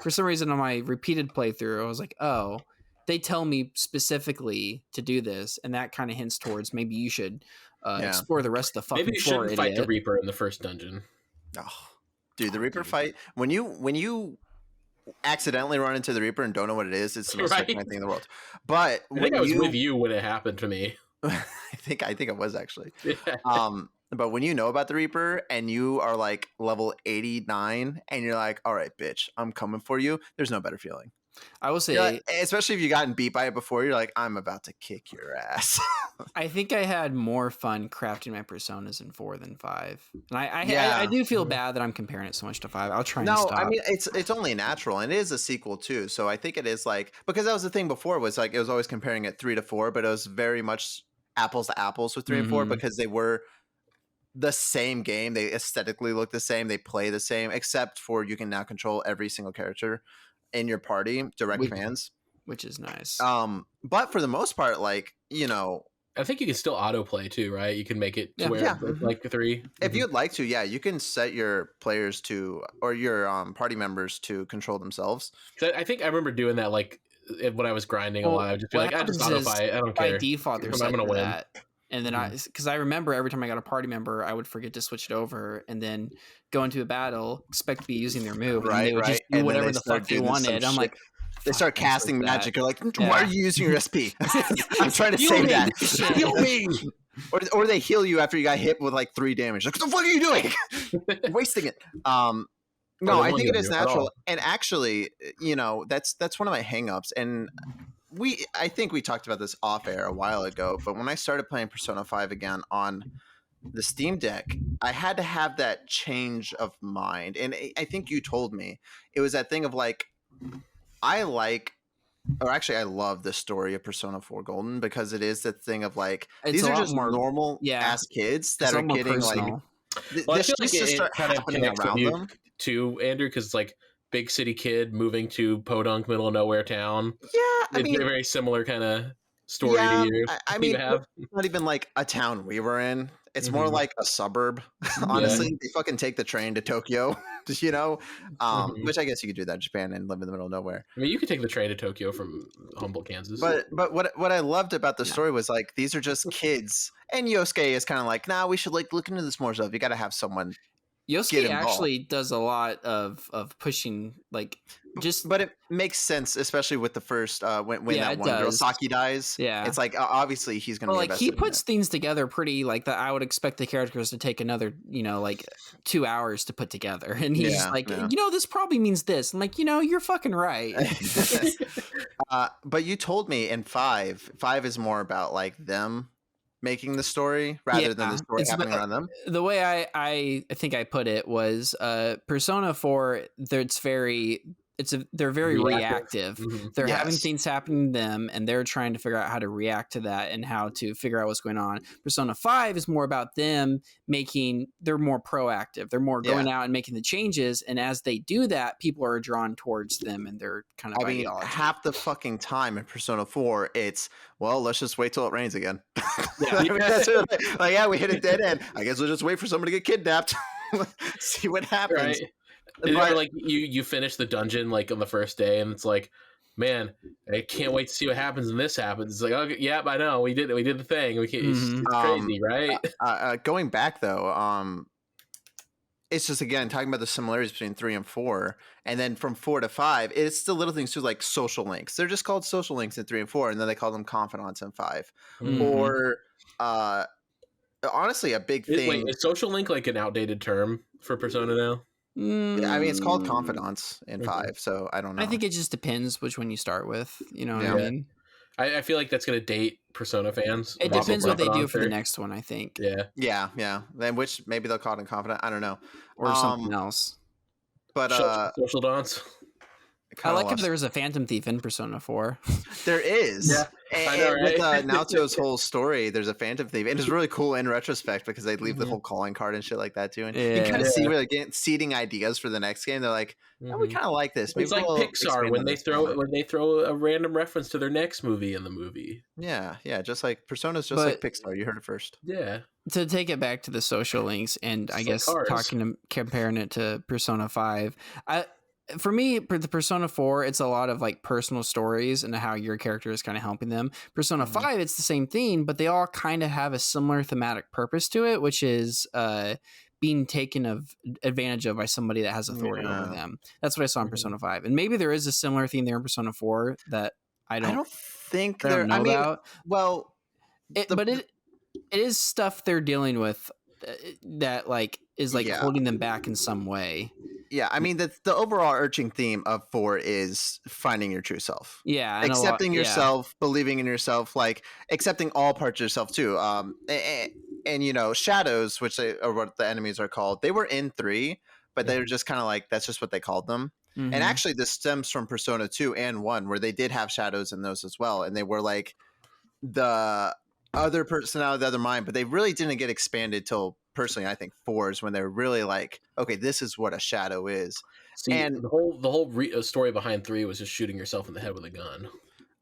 for some reason on my repeated playthrough, I was like, "Oh, they tell me specifically to do this," and that kind of hints towards maybe you should explore the rest of the fucking floor. Maybe you shouldn't fight the Reaper in the first dungeon. Oh. Dude, the Reaper fight, when you accidentally run into the Reaper and don't know what it is, it's the most terrifying thing in the world. But I think I was with you when it happened to me. I think I was actually. But when you know about the Reaper and you are like level 89 and you're like, all right, bitch, I'm coming for you, there's no better feeling. I will say, especially if you gotten beat by it before, you're like, I'm about to kick your ass. I think I had more fun crafting my personas in 4 than 5. And I do feel bad that I'm comparing it so much to 5. I'll try and stop. I mean, it's only natural, and it is a sequel too. So I think it is like, because that was the thing before, was like it was always comparing it 3 to 4, but it was very much apples to apples with 3 and 4 because they were the same game. They aesthetically look the same. They play the same, except for you can now control every single character in your party, direct commands. which is nice. But for the most part, like, you know, I think you can still autoplay too, right? You can make it to where it's like 3. If you'd like to, you can set your players to, or your party members to control themselves. I think I remember doing that, like when I was grinding a lot. I would just be like, I just autofy. I don't care. By default, they're set to that. And then because I remember every time I got a party member, I would forget to switch it over, and then go into a battle, expect to be using their move, and they would just do whatever the fuck they wanted. I'm like, they start casting magic. You're like, why are you using your SP? I'm trying to save that. Heal me. Or they heal you after you got hit with like 3 damage. Like, what the fuck are you doing? You're wasting it. No, I think it is natural. And actually, you know, that's one of my hangups. And I think we talked about this off air a while ago, but when I started playing Persona 5 again on the Steam Deck, I had to have that change of mind. And I think you told me it was that thing of like, I love the story of Persona 4 Golden, because it is the thing of like, these are just more normal ass kids that are getting personal. Like, well, I feel like it kind of connects with you too, Andrew, because like big city kid moving to podunk middle of nowhere town. Yeah, I mean, it's a very similar kind of story to you. I mean, it's not even like a town we were in. It's more like a suburb. Honestly, they fucking take the train to Tokyo, you know, which I guess you could do that in Japan and live in the middle of nowhere. I mean, you could take the train to Tokyo from Humboldt, Kansas. But what I loved about the story was like, these are just kids, and Yosuke is kind of like, nah, we should like look into this more stuff. You got to have someone. Yosuke actually does a lot of pushing, like, just, but it makes sense, especially with the first when that one girl Saki dies. Yeah, it's like obviously he's gonna. Well, like he puts things together pretty like that. I would expect the characters to take another, you know, like 2 hours to put together, and he's just like, you know, this probably means this. I'm like, you know, you're fucking right. But you told me in 5 is more about like them making the story rather than the story happening around them. The way I think I put it was Persona 4, they're very reactive. They're having things happen to them, and they're trying to figure out how to react to that and how to figure out what's going on. Persona 5 is more about them they're more proactive. They're more going out and making the changes, and as they do that, people are drawn towards them, and they're kind of ideology. Half the fucking time in Persona 4, it's, well, let's just wait till it rains again. I mean, that's like, we hit a dead end. I guess we'll just wait for somebody to get kidnapped. See what happens. Right. But, like you finish the dungeon like on the first day, and it's like, man, I can't wait to see what happens when this happens. It's like, okay, yeah, I know we did the thing. We can't. It's crazy, right? Going back though, it's just again talking about the similarities between 3 and 4, and then from 4 to 5, it's the little things too, like social links. They're just called social links in 3 and 4, and then they call them confidants in 5. Or honestly, a big thing. Wait, is social link like an outdated term for Persona now? Yeah, I mean, it's called confidants in 5, so I don't know. I think it just depends which one you start with. You know what I mean? I feel like that's going to date Persona fans. It depends what they do for the next one, I think. Yeah. Then which maybe they'll call it confidant. I don't know. Or something else. But social dance. I like if there was a Phantom Thief in Persona 4. There is. Yeah. I know, right? With Naoto's whole story, there's a Phantom Thief. And it's really cool in retrospect because they leave the whole calling card and shit like that too. And you kind of see where they're getting seeding ideas for the next game. They're like, oh, we kind of like this. Maybe it's like Pixar when they throw a random reference to their next movie in the movie. Yeah. Just like Persona's like Pixar. You heard it first. Yeah. To take it back to the social links, and I guess comparing it to Persona 5, for me, the Persona 4, it's a lot of like personal stories and how your character is kind of helping them. Persona 5, it's the same thing, but they all kind of have a similar thematic purpose to it, which is being taken advantage of by somebody that has authority over them. That's what I saw in Persona 5. And maybe there is a similar theme there in Persona 4 that I don't think there know about. Well, but it is stuff they're dealing with that like is like holding them back in some way. Yeah, I mean, the overall urging theme of 4 is finding your true self. Yeah. Accepting yourself, believing in yourself, like accepting all parts of yourself too. And you know, shadows, which are what the enemies are called, they were in 3, but they were just kind of like, that's just what they called them. And actually this stems from Persona 2 and 1, where they did have shadows in those as well. And they were like the other personality, the other mind, but they really didn't get expanded till personally, I think 4 is when they're really like, okay, this is what a shadow is. See, and the whole story behind 3 was just shooting yourself in the head with a gun.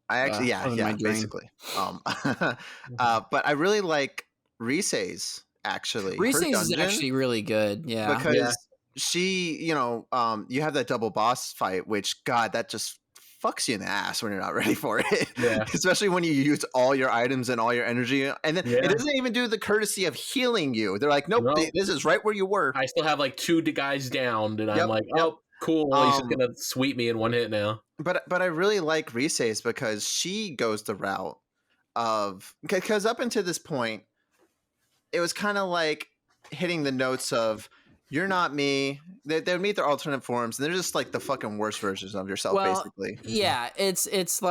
I actually, basically. But I really like Rise's actually. Rise's is actually really good, because she, you have that double boss fight, which God, that just fucks you in the ass when you're not ready for it. Yeah. Especially when you use all your items and all your energy, and then it doesn't even do the courtesy of healing you. They're like, nope, this is right where you were. I still have like 2 guys down, and I'm like, oh, cool. He's just gonna sweep me in one hit now. But I really like Rise's because she goes the route of, because up until this point, it was kind of like hitting the notes of, you're not me. They would meet their alternate forms, and they're just like the fucking worst versions of yourself, basically. Yeah, it's just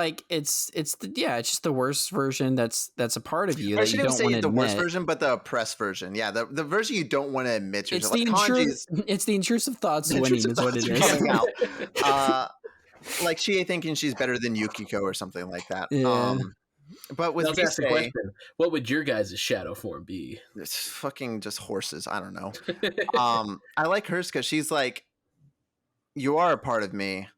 the worst version that's a part of you. I shouldn't say the worst version, but the oppressed version. Yeah, the version you don't want to admit to yourself. It's the intrusive thoughts winning is what it is. Like Chie thinking she's better than Yukiko or something like that. Yeah. But with Rise, the question, what would your guys' shadow form be? It's fucking just horses. I don't know. I like hers because she's like, you are a part of me,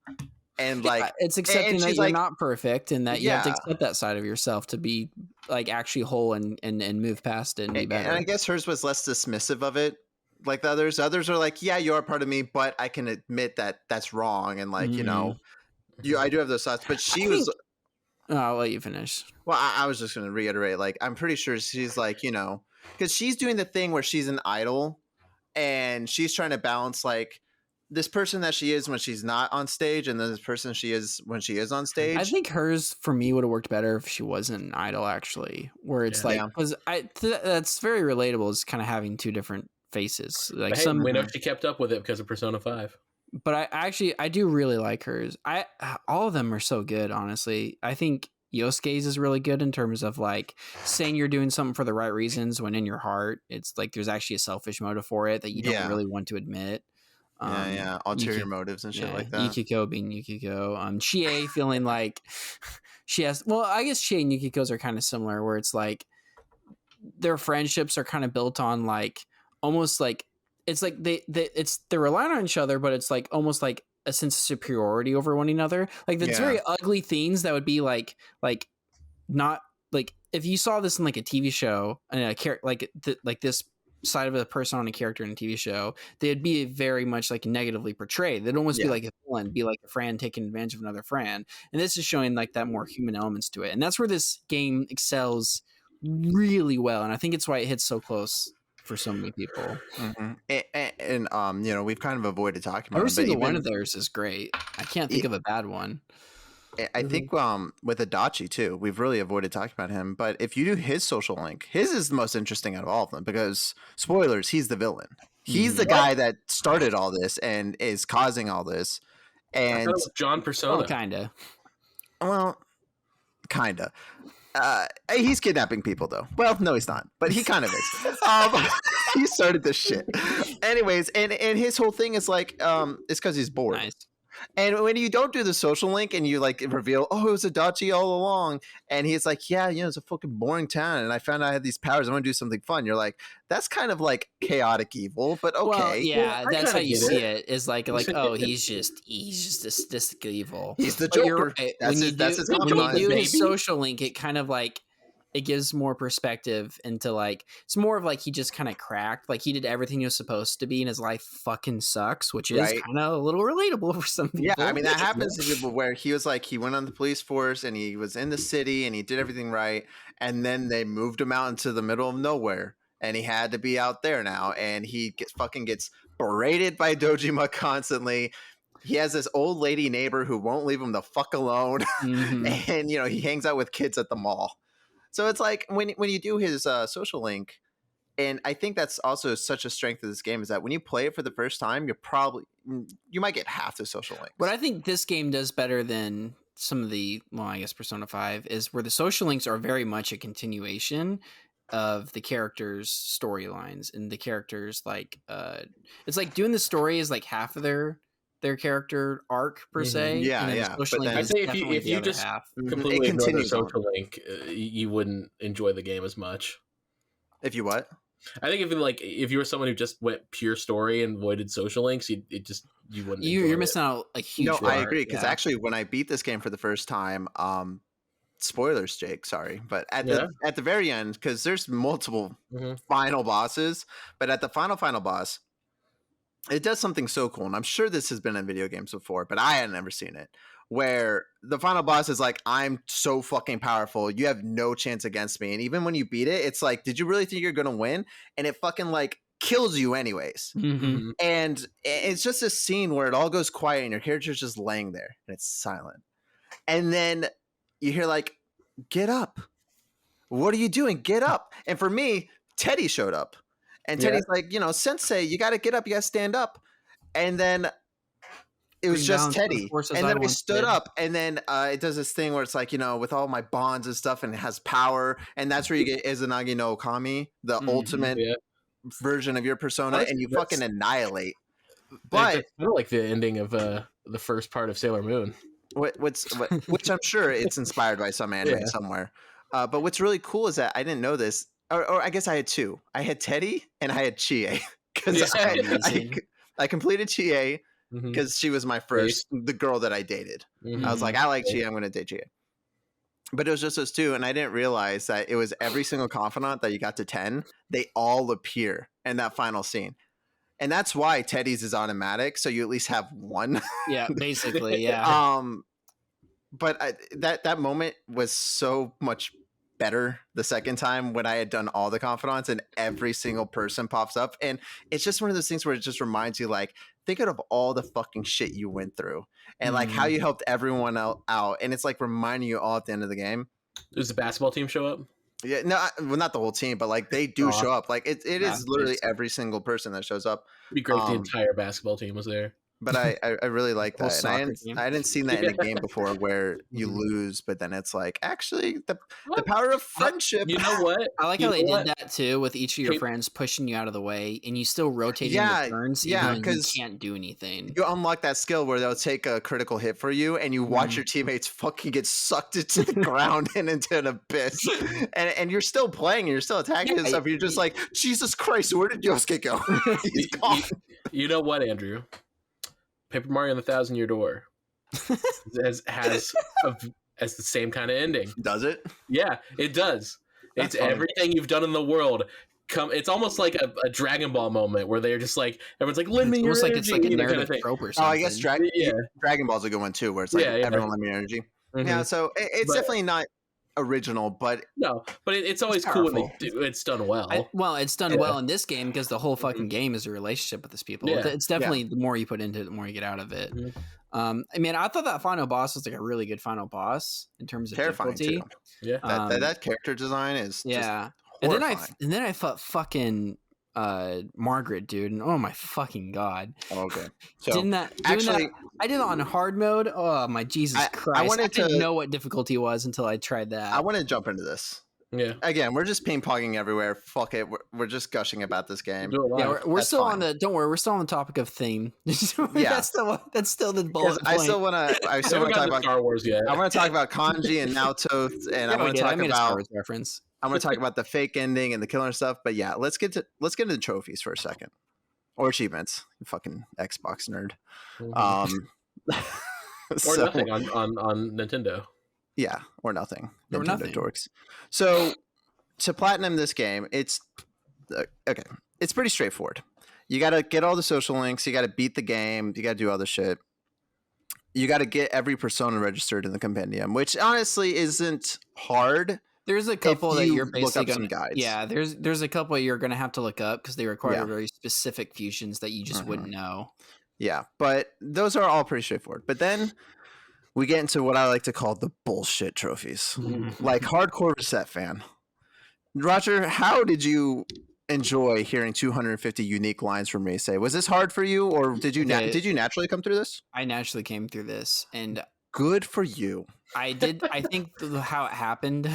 and like it's accepting that you're not perfect, and that you have to accept that side of yourself to be like actually whole and move past it and be better. And I guess hers was less dismissive of it. Like the others are like, yeah, you are part of me, but I can admit that that's wrong, and like I do have those thoughts. But I'll let you finish. Well, I was just going to reiterate, like, I'm pretty sure she's like, because she's doing the thing where she's an idol and she's trying to balance like this person that she is when she's not on stage and then this person she is when she is on stage. I think hers for me would have worked better if she wasn't an idol, actually, where it's because that's very relatable, is kind of having 2 different faces. Like we know she kept up with it because of Persona 5. But I do really like hers. All of them are so good, honestly. I think Yosuke's is really good in terms of like saying you're doing something for the right reasons when in your heart it's like there's actually a selfish motive for it that you don't really want to admit. Ulterior motives and shit like that. Yukiko being Yukiko. Chie feeling like she has. Well, I guess Chie and Yukiko's are kind of similar, where it's like their friendships are kind of built on like almost like. It's like they're relying on each other, but it's like almost like a sense of superiority over one another. Like that's very ugly things that would be like not like if you saw this in like a TV show and like this side of a person on a character in a TV show, they'd be very much like negatively portrayed. They'd almost be like a villain, be like a friend taking advantage of another friend. And this is showing like that more human elements to it. And that's where this game excels really well. And I think it's why it hits so close for so many people. And we've kind of avoided talking about every single one of theirs is great. I can't think of a bad one. I think with Adachi too, we've really avoided talking about him. But if you do his social link, his is the most interesting out of all of them because spoilers, he's the villain. He's the guy that started all this and is causing all this. And John Persona, kinda. Well, kinda. He's kidnapping people though. Well, no, he's not, but he kind of is. He started this shit. Anyways, and his whole thing is like, it's because he's bored. Nice. And when you don't do the social link and you like reveal, oh, it was Adachi all along, and he's like, yeah, it's a fucking boring town, and I found out I had these powers. I want to do something fun. You're like, that's kind of like chaotic evil, but okay. Well, that's how you see it. Is like oh, he's just this evil. He's the Joker. When you do his social link, it kind of like it gives more perspective into like it's more of like he just kind of cracked, like he did everything he was supposed to be and his life fucking sucks, which is kind of a little relatable for some people. Yeah, I mean that happens to people where he was like he went on the police force and he was in the city and he did everything right, and then they moved him out into the middle of nowhere and he had to be out there now, and he gets berated by Dojima constantly. He has this old lady neighbor who won't leave him the fuck alone, and he hangs out with kids at the mall. So it's like when you do his social link, and I think that's also such a strength of this game is that when you play it for the first time, you might get half the social links. What I think this game does better than some of the, well, I guess Persona 5 is where the social links are very much a continuation of the characters' storylines, and the characters like it's like doing the story is like half of their character arc per se. Yeah. But I'd say if you just completely ignore the social link, you wouldn't enjoy the game as much. If you what? I think if you were someone who just went pure story and avoided social links, you wouldn't. You're missing out a huge. No, I agree because actually, when I beat this game for the first time, spoilers, Jake. Sorry, but at the very end, because there's multiple final bosses, but at the final boss, it does something so cool, and I'm sure this has been in video games before, but I had never seen it. Where the final boss is like, I'm so fucking powerful, you have no chance against me. And even when you beat it, it's like, did you really think you're gonna win? And it fucking like kills you anyways. And it's just a scene where it all goes quiet and your character's just laying there and it's silent. And then you hear like, get up. What are you doing? Get up. And for me, Teddy showed up. And Teddy's like, Sensei, you got to get up. You got to stand up. And then it was just Teddy. And then I stood up. And then it does this thing where it's like, with all my bonds and stuff, and it has power. And that's where you get Izanagi no Okami, the ultimate version of your persona, and you fucking annihilate. But it's kind of like the ending of the first part of Sailor Moon. Which I'm sure it's inspired by some anime somewhere. But what's really cool is that I didn't know this, or I guess I had two. I had Teddy and I had Chie, because I completed Chie because she was my first, the girl that I dated. I was like, I like Chie, I'm going to date Chie. But it was just those two, and I didn't realize that it was every single confidant that you got to 10, they all appear in that final scene. And that's why Teddy's is automatic, so you at least have one. Yeah, basically, yeah. But that moment was so much better the second time when I had done all the confidants and every single person pops up. And it's just one of those things where it just reminds you, like, think of all the fucking shit you went through and like how you helped everyone out. And it's like reminding you all at the end of the game. Does the basketball team show up? Yeah, no, well, not the whole team, but like they do show up. Like it is literally every single person that shows up. It'd be great if the entire basketball team was there. But I really like that. And I hadn't seen that in a game before where you lose, but then it's like, actually, the power of friendship. You know what? I like how they did that too, with each of your friends pushing you out of the way, and you still rotate your turns, even because you can't do anything. You unlock that skill where they'll take a critical hit for you, and you watch your teammates fucking get sucked into the ground and into an abyss. And you're still playing, and you're still attacking and stuff. You're just like, Jesus Christ, where did Yosuke go? He's gone. You know what, Andrew? Paper Mario and the Thousand Year Door has the same kind of ending. Does it? Yeah, it does. That's it's funny. Everything you've done in the world. It's almost like a Dragon Ball moment where they're just like, everyone's like, lend me your energy. It's like a narrative trope or something. Oh, I guess Dragon Ball's a good one too, where it's like everyone lend me your energy. Yeah, so it's definitely not original, but it's always cool when it's done well. It's done well in this game because the whole fucking game is a relationship with these people. It's definitely the more you put into it, the more you get out of it. I mean, I thought that final boss was like a really good final boss in terms of terrifying difficulty. Too. Yeah, that character design is just horrifying. And then I fought fucking Margaret, dude, and oh my fucking god. Okay, so I did it on hard mode. Oh my Jesus Christ! I didn't know what difficulty was until I tried that. I want to jump into this. Yeah. Again, we're just ping-ponging everywhere. Fuck it. We're just gushing about this game. Yeah, we're still fine. Don't worry. We're still on the topic of theme. Yeah. That's still the bullet point. I still want to talk about Star Wars yet. I want to talk about Kanji and Naoto, and I want to talk about Star Wars reference. I'm going to talk about the fake ending and the killer stuff. But yeah, let's get into the trophies for a second, or achievements. You fucking Xbox nerd. Or nothing on Nintendo. Yeah, or nothing. Nintendo dorks. So to platinum this game, it's okay. It's pretty straightforward. You got to get all the social links. You got to beat the game. You got to do other shit. You got to get every persona registered in the compendium, which honestly isn't hard. There's a couple that you're basically going to guides. Yeah, there's a couple you're going to have to look up because they require very specific fusions that you just wouldn't know. Yeah, but those are all pretty straightforward. But then we get into what I like to call the bullshit trophies. Like hardcore Reset fan. Roger, how did you enjoy hearing 250 unique lines from Rise? Was this hard for you, or did you naturally come through this? I naturally came through this, and good for you. I did. I think how it happened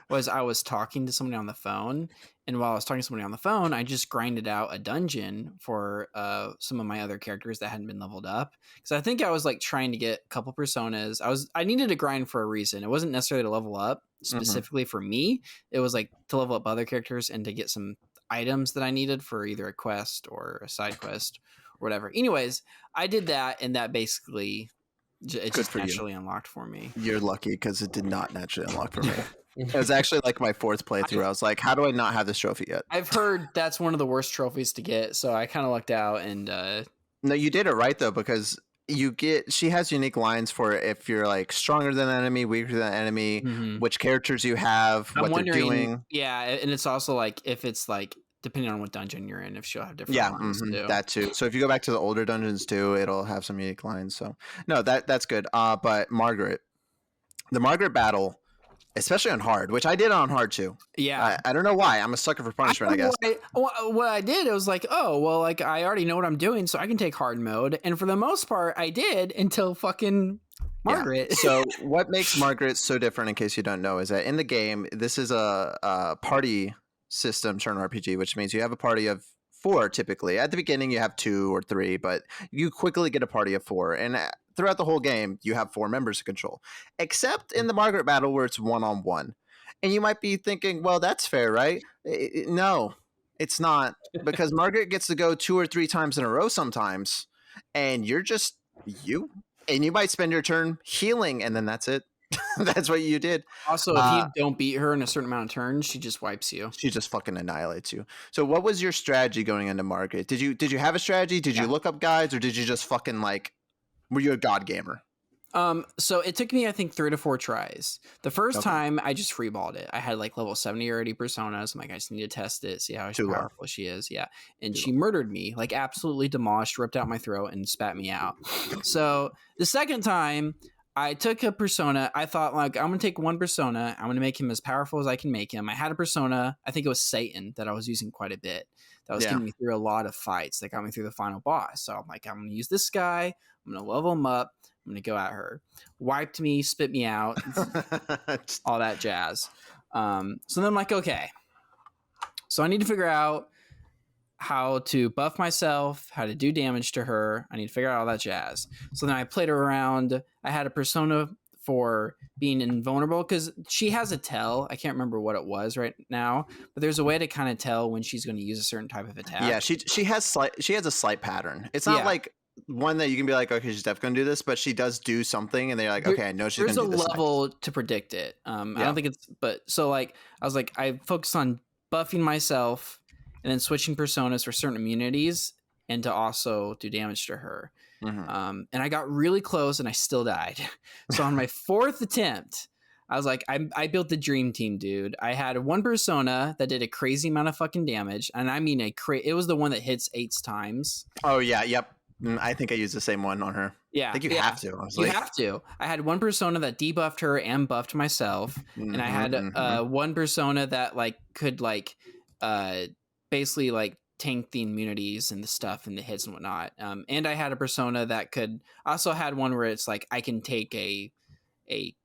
was I was talking to somebody on the phone, and while I was talking to somebody on the phone, I just grinded out a dungeon for some of my other characters that hadn't been leveled up. Because I think I was like trying to get a couple personas. I needed to grind for a reason. It wasn't necessarily to level up specifically for me. It was like to level up other characters and to get some items that I needed for either a quest or a side quest or whatever. Anyways, I did that, and that basically It just naturally unlocked for me. You're lucky because it did not naturally unlock for me. It was actually like my 4th playthrough. I was like, how do I not have this trophy yet? I've heard that's one of the worst trophies to get, so I kind of lucked out. And no, you did it right though, because she has unique lines for if you're like stronger than an enemy, weaker than an enemy, which characters you have, what they're doing. Yeah, and it's also like if it's like depending on what dungeon you're in, if she'll have different lines too. That too. So if you go back to the older dungeons too, it'll have some unique lines. So no, that's good. But Margaret, the Margaret battle, especially on hard, which I did on hard too. Yeah. I don't know why. I'm a sucker for punishment, I guess. What I did, it was like, oh, well, like I already know what I'm doing, so I can take hard mode. And for the most part, I did until fucking Margaret. Yeah. So what makes Margaret so different, in case you don't know, is that in the game, this is a party system turn RPG, which means you have a party of 4 typically. At the beginning, you have 2 or 3, but you quickly get a party of 4. And throughout the whole game, you have 4 members to control, except in the Margaret battle where it's 1-on-1. And you might be thinking, well, that's fair, right? No, it's not, because Margaret gets to go 2 or 3 times in a row sometimes, and you're just you. And you might spend your turn healing, and then that's it. That's what you did. Also, if you don't beat her in a certain amount of turns, she just wipes you. She just fucking annihilates you. So what was your strategy going into Margaret? Did you have a strategy? Did you look up guides, or did you just fucking like, were you a god gamer? So it took me, I think, 3 to 4 tries. The first time I just freeballed it. I had like level 70 or 80 personas. I'm like, I just need to test it, see how powerful she is. Yeah. And she murdered me, like absolutely demolished, ripped out my throat and spat me out. So the second time I took a persona. I thought, like, I'm going to take one persona. I'm going to make him as powerful as I can make him. I had a persona, I think it was Satan, that I was using quite a bit. That was getting me through a lot of fights. That got me through the final boss. So I'm like, I'm going to use this guy. I'm going to level him up. I'm going to go at her. Wiped me, spit me out, all that jazz. So then I'm like, okay. So I need to figure out how to buff myself, how to do damage to her. I need to figure out all that jazz. So then I played around. I had a persona for being invulnerable because she has a tell. I can't remember what it was right now, but there's a way to kind of tell when she's going to use a certain type of attack. Yeah, she has a slight pattern. It's not like one that you can be like, okay, she's definitely going to do this, but she does do something, and they're like, okay, I know she's going to do this. There's a level to predict it. I don't think it's, but so like I was like, I focused on buffing myself and then switching personas for certain immunities and to also do damage to her. Mm-hmm. And I got really close and I still died. So on my 4th attempt, I was like, I built the dream team, dude. I had one persona that did a crazy amount of fucking damage. And I mean, it was the one that hits 8 times. Oh yeah. Yep. I think I used the same one on her. Yeah. I think you have to. You have to. I had one persona that debuffed her and buffed myself. And I had one persona that like could like basically like tank the immunities and the stuff and the hits and whatnot. And I had a persona that could also had one where it's like I can take a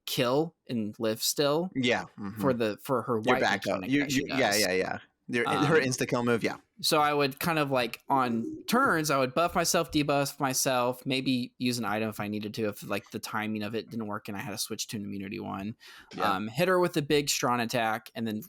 kill and live still. Yeah. For her white back up. Yeah. Her insta kill move. Yeah. So I would kind of like on turns, I would buff myself, debuff myself, maybe use an item if I needed to, if like the timing of it didn't work and I had to switch to an immunity one. Yeah. Hit her with a big strong attack and then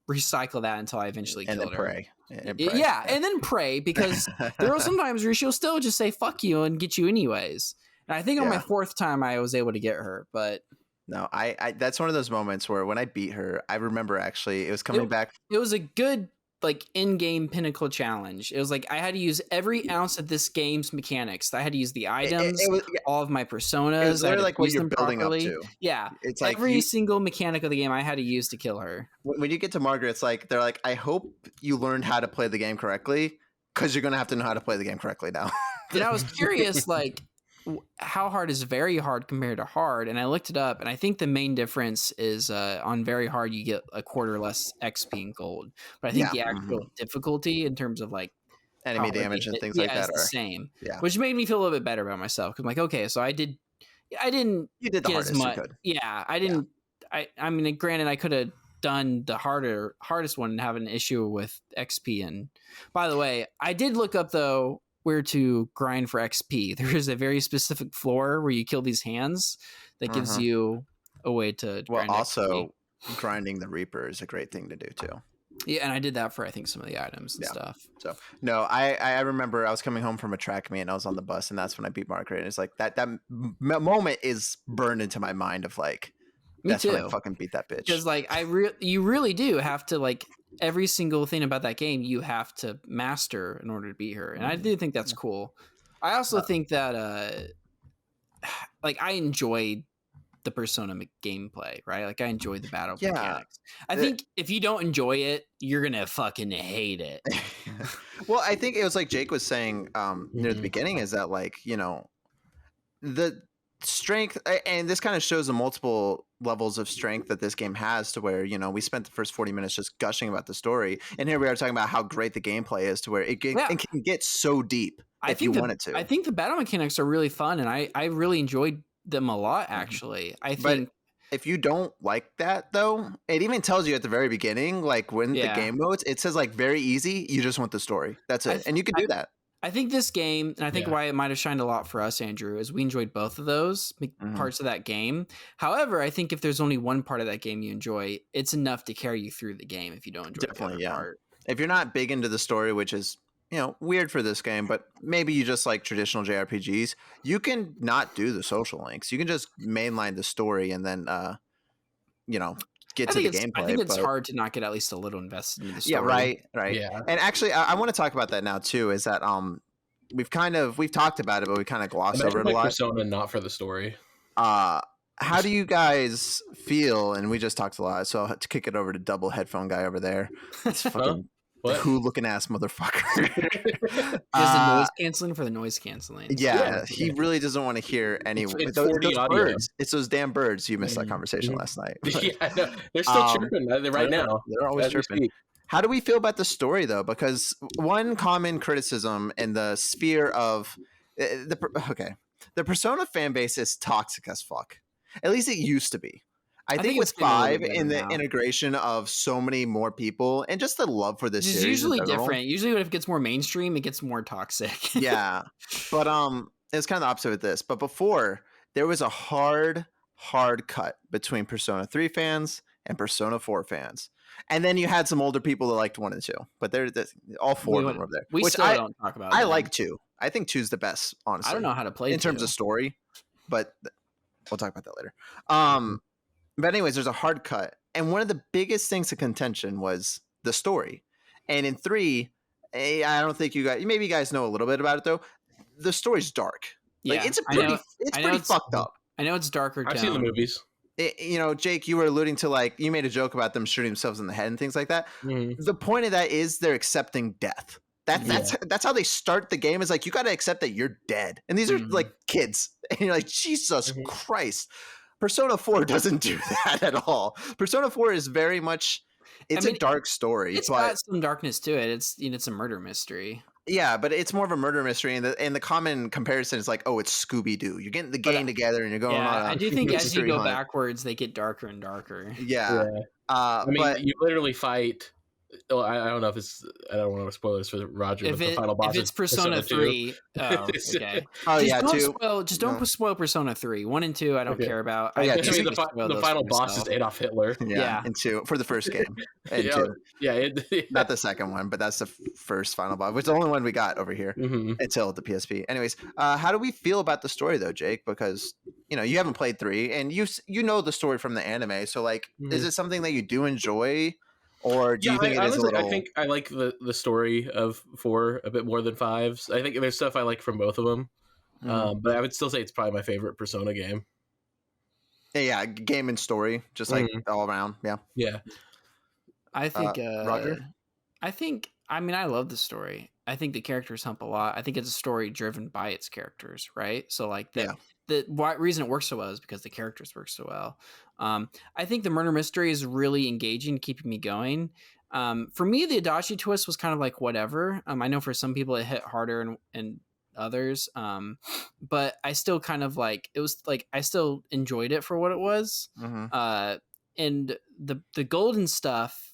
recycle that until I eventually killed her. Pray. Yeah, and then pray, because there are sometimes where she'll still just say fuck you and get you anyways. And I think on my 4th time I was able to get her, but no, I that's one of those moments where when I beat her, I remember actually it was coming back. It was a good like in-game pinnacle challenge. It was like I had to use every ounce of this game's mechanics. I had to use the items, all of my personas. It was literally like what you're building properly. Up to. Yeah, it's like every single mechanic of the game I had to use to kill her. When you get to Margaret, it's like they're like, I hope you learned how to play the game correctly, because you're gonna have to know how to play the game correctly now. And I was curious, like, how hard is very hard compared to hard, and I looked it up, and I think the main difference is on very hard you get a quarter less XP and gold, but I think the actual difficulty in terms of like enemy damage and things like that are the same, which made me feel a little bit better about myself. I'm like, okay, so I didn't you did the hardest you could. I didn't. I mean, granted, I could have done the hardest one and have an issue with XP. And by the way, I did look up though where to grind for XP. There is a very specific floor where you kill these hands that gives you a way to grind also XP. Grinding the Reaper is a great thing to do too. Yeah, and I did that for I think some of the items and stuff. So no, I remember I was coming home from a track meet and I was on the bus, and that's when I beat Margaret. And it's like that moment is burned into my mind of like, that's when I fucking beat that bitch. Because like you really do have to like every single thing about that game you have to master in order to beat her, and I do think that's cool. I also think that like I enjoyed the Persona gameplay, right? Like I enjoyed the battle mechanics. I think if you don't enjoy it, you're gonna fucking hate it. Well, I think it was like Jake was saying near the beginning, is that like, you know, the strength, and this kind of shows the multiple levels of strength that this game has, to where, you know, we spent the first 40 minutes just gushing about the story, and here we are talking about how great the gameplay is, to where it can get so deep if you want it to. I think the battle mechanics are really fun, and I really enjoyed them a lot, actually. I think if you don't like that, though, it even tells you at the very beginning, like when the game modes, it says like very easy, you just want the story, that's it, and you can do that. I think this game, and I think why it might have shined a lot for us, Andrew, is we enjoyed both of those parts of that game. However, I think if there's only one part of that game you enjoy, it's enough to carry you through the game if you don't enjoy the other part. If you're not big into the story, which is, you know, weird for this game, but maybe you just like traditional JRPGs, you can not do the social links. You can just mainline the story and then, you know, get to the gameplay. I think it's hard to not get at least a little invested in the story. Yeah, right. Yeah. And actually, I want to talk about that now too, is that we've talked about it, but we kind of glossed over it a lot. Persona, not for the story. How do you guys feel? And we just talked a lot, so I'll have to kick it over to double headphone guy over there. It's fucking cool looking ass motherfucker. Is the noise canceling for the noise canceling? Yeah, he really doesn't want to hear anyone. Those birds. It's those damn birds. You missed that conversation last night. Yeah, no, they're still chirping right now. They're always chirping. How do we feel about the story, though? Because one common criticism in the sphere of the Persona fan base is toxic as fuck. At least it used to be. I think with 5 in the integration of so many more people and just the love for this series, it's usually different. Usually when it gets more mainstream, it gets more toxic. Yeah. But it's kind of the opposite with this. But before, there was a hard cut between Persona 3 fans and Persona 4 fans. And then you had some older people that liked 1 and 2. But they're all 4 of them over there. We still don't talk about I like 2. I think 2's the best, honestly. I don't know how to play in terms of story, but we'll talk about that later. But anyways, there's a hard cut. And one of the biggest things of contention was the story. And in 3, I don't think maybe you guys know a little bit about it, though. The story's dark. Like, it's pretty fucked up. I know it's darker. I've seen the movies. You know, Jake, you were alluding to, like, you made a joke about them shooting themselves in the head and things like that. The point of that is they're accepting death. That's how they start the game, is like, you got to accept that you're dead. And these are like kids. And you're like, Jesus Christ. Persona 4 doesn't do that at all. Persona 4 is very much, a dark story. It's got some darkness to it. It's a murder mystery. Yeah, but it's more of a murder mystery, and the common comparison is like, oh, it's Scooby-Doo. You're getting the gang together, and you're going on. I do think as you go backwards, they get darker and darker. Yeah. I mean, you literally fight. Oh, I don't know if it's. I don't want to spoil this for Roger. If the final boss if it's Persona 3, okay. Just don't spoil Persona 3. 1 and 2, I don't care about. The final boss is Adolf Hitler. Yeah, and 2 for the first game. And 2. Not the second one, but that's the first final boss, which is the only one we got over here until the PSP. Anyways, how do we feel about the story though, Jake? Because you haven't played 3, and you know the story from the anime. So like, is it something that you do enjoy? Or do you think it is a little... I think I like the story of 4 a bit more than 5's. I think there's stuff I like from both of them. But I would still say it's probably my favorite Persona game. Yeah, game and story, just like all around. Yeah. I think Roger? I love the story. I think the characters hump a lot. I think it's a story driven by its characters, right? So like the reason it works so well is because the characters work so well. I think the murder mystery is really engaging, keeping me going. For me, the Adachi twist was kind of like whatever. I know for some people it hit harder and others, but I still kind of like, it was like I still enjoyed it for what it was. And the golden stuff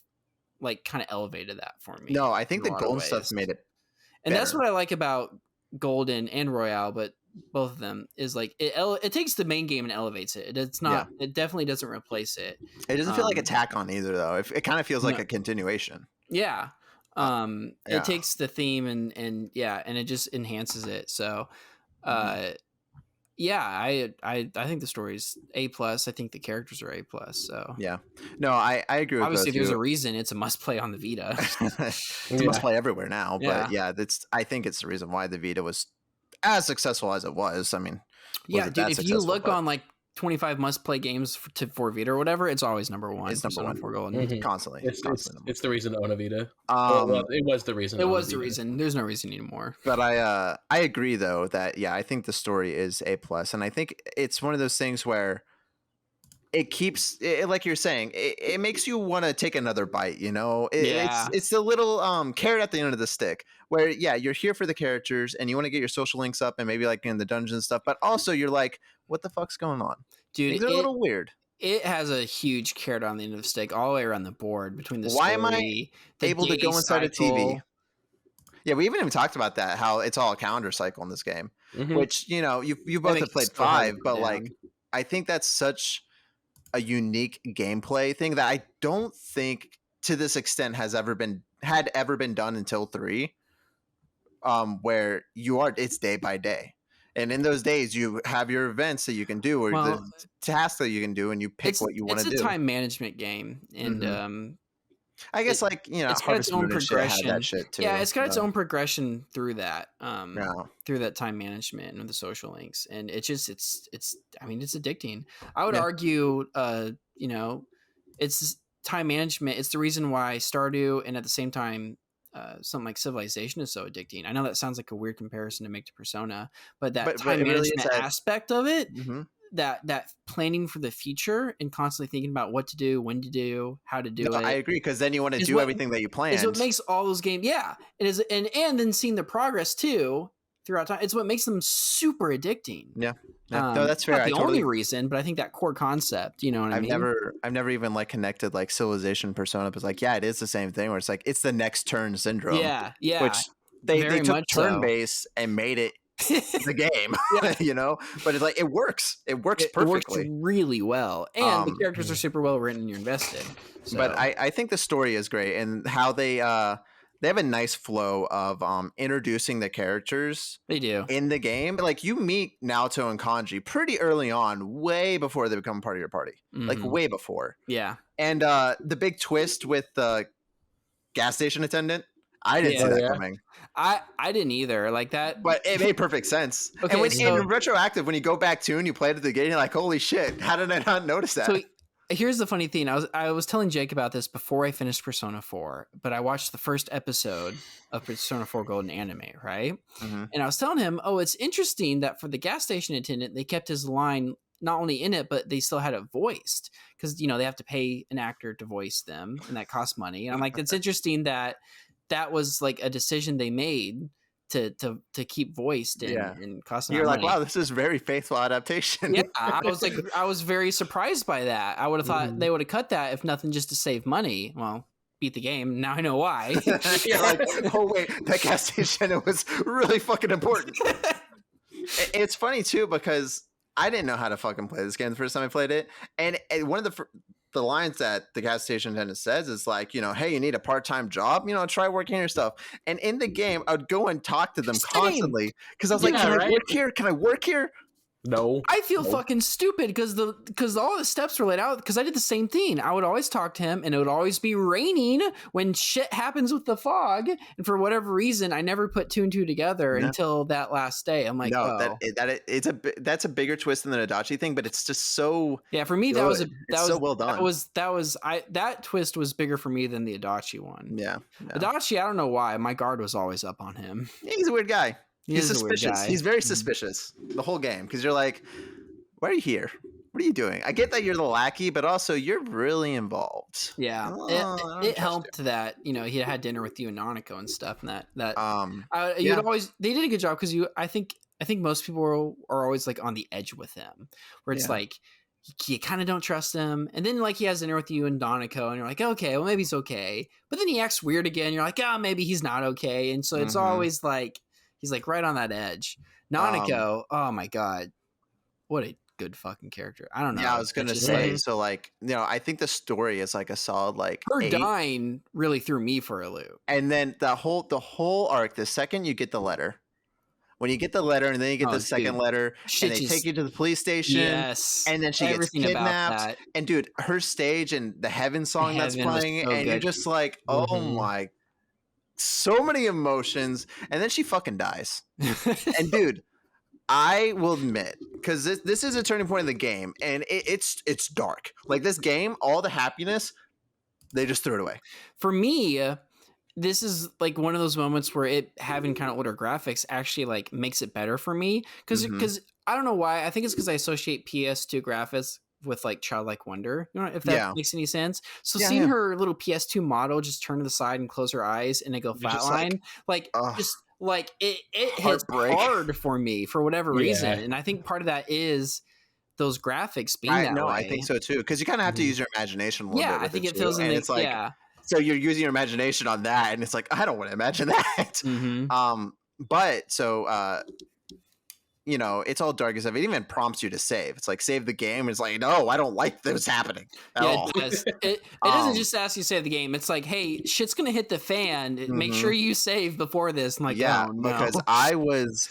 like kind of elevated that for me. No, I think the golden stuff made it better. And that's what I like about Golden and Royale, but both of them is like it takes the main game and elevates it. It's not. It definitely doesn't replace it. It doesn't feel like a tack on either, though. It kind of feels like a continuation. Yeah. It takes the theme and it just enhances it. So, yeah, I think the story's A+. I think the characters are A+. So yeah, no, I agree with obviously both there's you. a reason it's a must play on the Vita. It's a must play everywhere now, but I think it's the reason why the Vita was as successful as it was. I mean, yeah, dude, if you look on like 25 must play games for Vita or whatever, it's always number one. It's number one. 4 Golden. Constantly. It's the reason to own a Vita. It was the reason. It was the reason. There's no reason anymore. But I agree though that I think the story is A+, and I think it's one of those things where it keeps it, like you're saying, it makes you want to take another bite, you know? It's the little carrot at the end of the stick where, you're here for the characters and you want to get your social links up and maybe like in the dungeon and stuff, but also you're like, what the fuck's going on? Dude, it's a little weird. It has a huge carrot on the end of the stick all the way around the board between the story. Why am I able to go inside a TV? Yeah, we even talked about that, how it's all a calendar cycle in this game, which, you know, you both have played 5, but like, I think that's such a unique gameplay thing that I don't think to this extent had ever been done until 3, where it's day by day. And in those days, you have your events that you can do, or the tasks that you can do, and you pick what you want to do. It's a time management game, and I guess it's got its own progression. That shit too, it's got its own progression through that, through that time management and the social links, and it's addicting. I would argue, it's time management. It's the reason why Stardew and at the same time, something like Civilization is so addicting. I know that sounds like a weird comparison to make to Persona, but time management aspect of it, that planning for the future and constantly thinking about what to do, when to do, how to do it. I agree, because then you want to do everything that you planned. Is what makes all those games, it is, and then seeing the progress too throughout time. It's what makes them super addicting. Yeah. No, that's fair. Not the only reason, but I think that core concept, you know what I mean? I've never even like connected like Civilization Persona, but like, it is the same thing where it's like, it's the next turn syndrome. Yeah. Which they took turn base and made it the game, you know, but it's like, it works perfectly. It works really well. And the characters are super well written and you're invested. So. But I think the story is great, and how they have a nice flow of introducing the characters. They do in the game. Like, you meet Naoto and Kanji pretty early on, way before they become part of your party. Like, way before. Yeah. And the big twist with the gas station attendant, I didn't see that coming. I didn't either, like that. But it made perfect sense. Okay, and in retroactive, when you go back to and you play it at the beginning, you're like, holy shit, how did I not notice that? So here's the funny thing. I was telling Jake about this before I finished Persona 4, but I watched the first episode of Persona 4 Golden anime, right? And I was telling him, it's interesting that for the gas station attendant, they kept his line not only in it, but they still had it voiced, because, you know, they have to pay an actor to voice them, and that costs money. And I'm like, it's interesting that was like a decision they made to keep voiced and cost them. You're like, money. wow, this is very faithful adaptation. Yeah, I was very surprised by that. I would have thought they would have cut that if nothing, just to save money. Well, beat the game. Now I know why. You're like, oh wait, that gas station, it was really fucking important. It's funny too, because I didn't know how to fucking play this game the first time I played it, and one of the lines that the gas station attendant says is like, you know, hey, you need a part-time job, you know, try working your stuff. And in the game, I would go and talk to them constantly, because I was like, can I work here? Can I work here? No. I feel fucking stupid because all the steps were laid out, because I did the same thing. I would always talk to him, and it would always be raining when shit happens with the fog. And for whatever reason, I never put 2 and 2 together until that last day. I'm like, no, that's a bigger twist than the Adachi thing, but it's just so for me good. that was so well done. That twist was bigger for me than the Adachi one. Yeah. Adachi, I don't know why. My guard was always up on him. He's a weird guy. He's suspicious. He's very suspicious the whole game, because you're like, why are you here? What are you doing? I get that you're the lackey, but also you're really involved. Yeah, it helped that, you know, he had dinner with you and Nanako and stuff, and you'd always, they did a good job, because I think most people are always like on the edge with him, where it's like you kind of don't trust him, and then like he has dinner with you and Nanako, and you're like, okay, well maybe he's okay, but then he acts weird again. You're like, maybe he's not okay, and so it's always like. He's like right on that edge. Nanako, oh my god, what a good fucking character. I don't know. Yeah, I was gonna say. So like, I think the story is like a solid like her 8. dying really threw me for a loop. And then the whole arc. The second you get the letter, when you get the letter, and then you get the second letter, and they take you to the police station. Yes, and then she gets kidnapped. And dude, her stage and the Heaven song that's playing, and you're just like, oh my, so many emotions. And then she fucking dies. And dude, I will admit, because this is a turning point in the game, and it's dark. Like this game, all the happiness, they just threw it away. For me, this is like one of those moments where it having kind of older graphics actually like makes it better for me. Because I don't know why. I think it's because I associate PS2 graphics with like childlike wonder. You know, if that makes any sense. So seeing her little PS2 model just turn to the side and close her eyes and it go flatline, like it hits hard for me for whatever reason. And I think part of that is those graphics being that way. I think so too, because you kind of have to use your imagination a little bit. I think it feels it's like, so you're using your imagination on that, and it's like, I don't want to imagine that. But so it's all dark as stuff. It even prompts you to save. It's like, save the game. It's like, no, I don't like this happening at all. It does. It doesn't just ask you to save the game. It's like, hey, shit's gonna hit the fan. Make sure you save before this. I'm like, oh, no. Because I was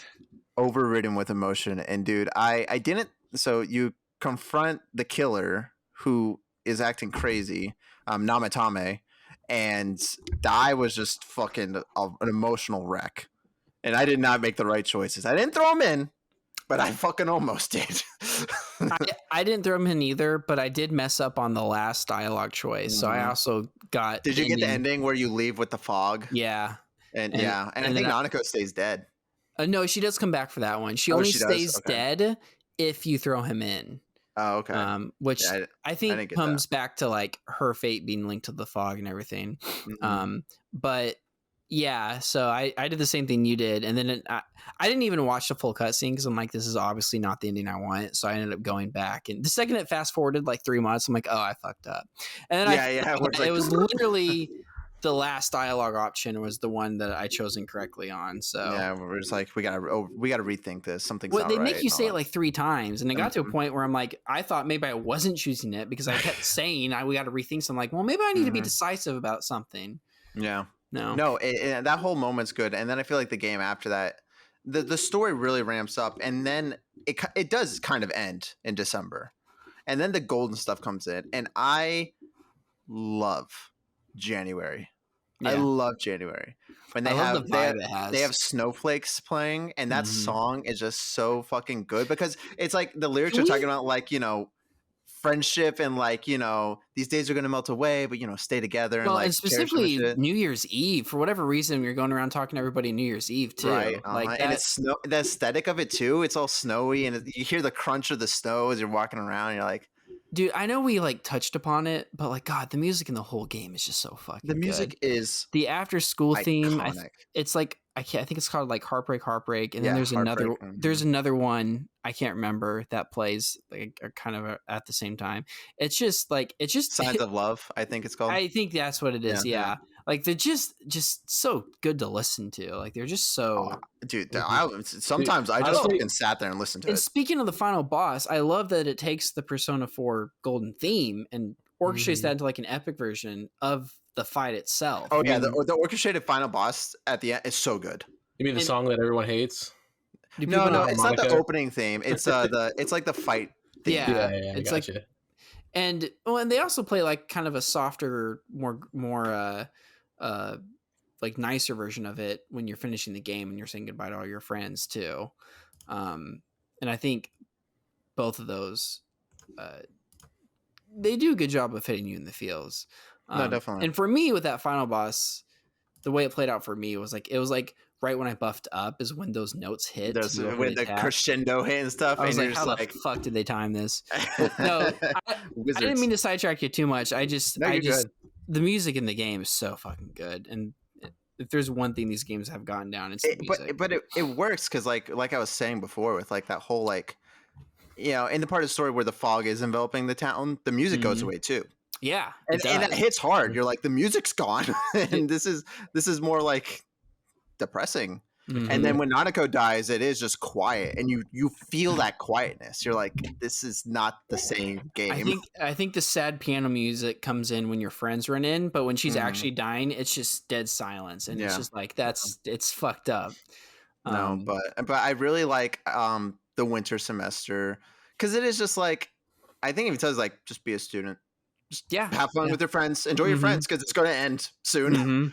overridden with emotion, and dude, I didn't. So you confront the killer who is acting crazy, Namatame, and I was just fucking an emotional wreck. And I did not make the right choices. I didn't throw him in, but I fucking almost did. I didn't throw him in either, but I did mess up on the last dialogue choice. So I also got. Did you get the ending where you leave with the fog? Yeah. And I think Nanako stays dead. No, she does come back for that one. She only stays dead if you throw him in. Oh, okay. Which I think comes back to like her fate being linked to the fog and everything. But yeah, so I did the same thing you did, and then I didn't even watch the full cutscene because I'm like, this is obviously not the ending I want. So I ended up going back, and the second it fast forwarded like 3 months, I'm like, oh, I fucked up. And then it was literally the last dialogue option was the one that I chose incorrectly on. So yeah, we're just like, we gotta rethink this. Something's well, not they right. make you say it like 3 times, and it got to a point where I'm like, I thought maybe I wasn't choosing it because I kept saying we got to rethink. So I'm like, well, maybe I need to be decisive about something. Yeah. No, that whole moment's good, and then I feel like the game after that, the story really ramps up, and then it does kind of end in December, and then the golden stuff comes in, and I love January. Yeah. I love January when they have snowflakes playing, and that song is just so fucking good because it's like the lyrics are talking about like friendship and like these days are going to melt away, but stay together. And specifically New Year's Eve, for whatever reason you're going around talking to everybody New Year's Eve too, right? And it's the aesthetic of it too. It's all snowy, and you hear the crunch of the snow as you're walking around. And you're like, dude, I know we like touched upon it, but like, God, the music in the whole game is just so fucking good. The music is the after school theme. It's like I think it's called like Heartbreak, and then there's another one I can't remember that plays like kind of at the same time. It's just Signs of Love, I think it's called. I think that's what it is. Yeah. Like they're just so good to listen to. Like they're just so dude. Sometimes I just fucking sat there and listened to it. And speaking of the final boss, I love that it takes the Persona 4 golden theme and orchestrates that into like an epic version of the fight itself. Oh yeah, the orchestrated final boss at the end is so good. You mean the song that everyone hates? No, it's not the opening theme. It's it's like the fight theme. Yeah, it's gotcha. Like, and they also play like kind of a softer, more like nicer version of it when you're finishing the game and you're saying goodbye to all your friends too. And I think both of those, they do a good job of hitting you in the feels. No, definitely. And for me, with that final boss, the way it played out for me was like right when I buffed up is when those notes hit. When the crescendo hit and stuff. I was like, how the fuck did they time this? No, I didn't mean to sidetrack you too much. The music in the game is so fucking good. And if there's one thing these games have gotten down, it's the music. But it works because like I was saying before with like that whole like, in the part of the story where the fog is enveloping the town, the music goes away too. Yeah, and that hits hard. You're like, the music's gone, and this is more like depressing. And then when Nanako dies, it is just quiet, and you feel that quietness. You're like, this is not the same game. I think the sad piano music comes in when your friends run in, but when she's actually dying, it's just dead silence, and it's just like it's fucked up. No, but I really like the winter semester, because it is just like, I think if it tells like, just be a student, just have fun with your friends, enjoy your friends, because it's going to end soon.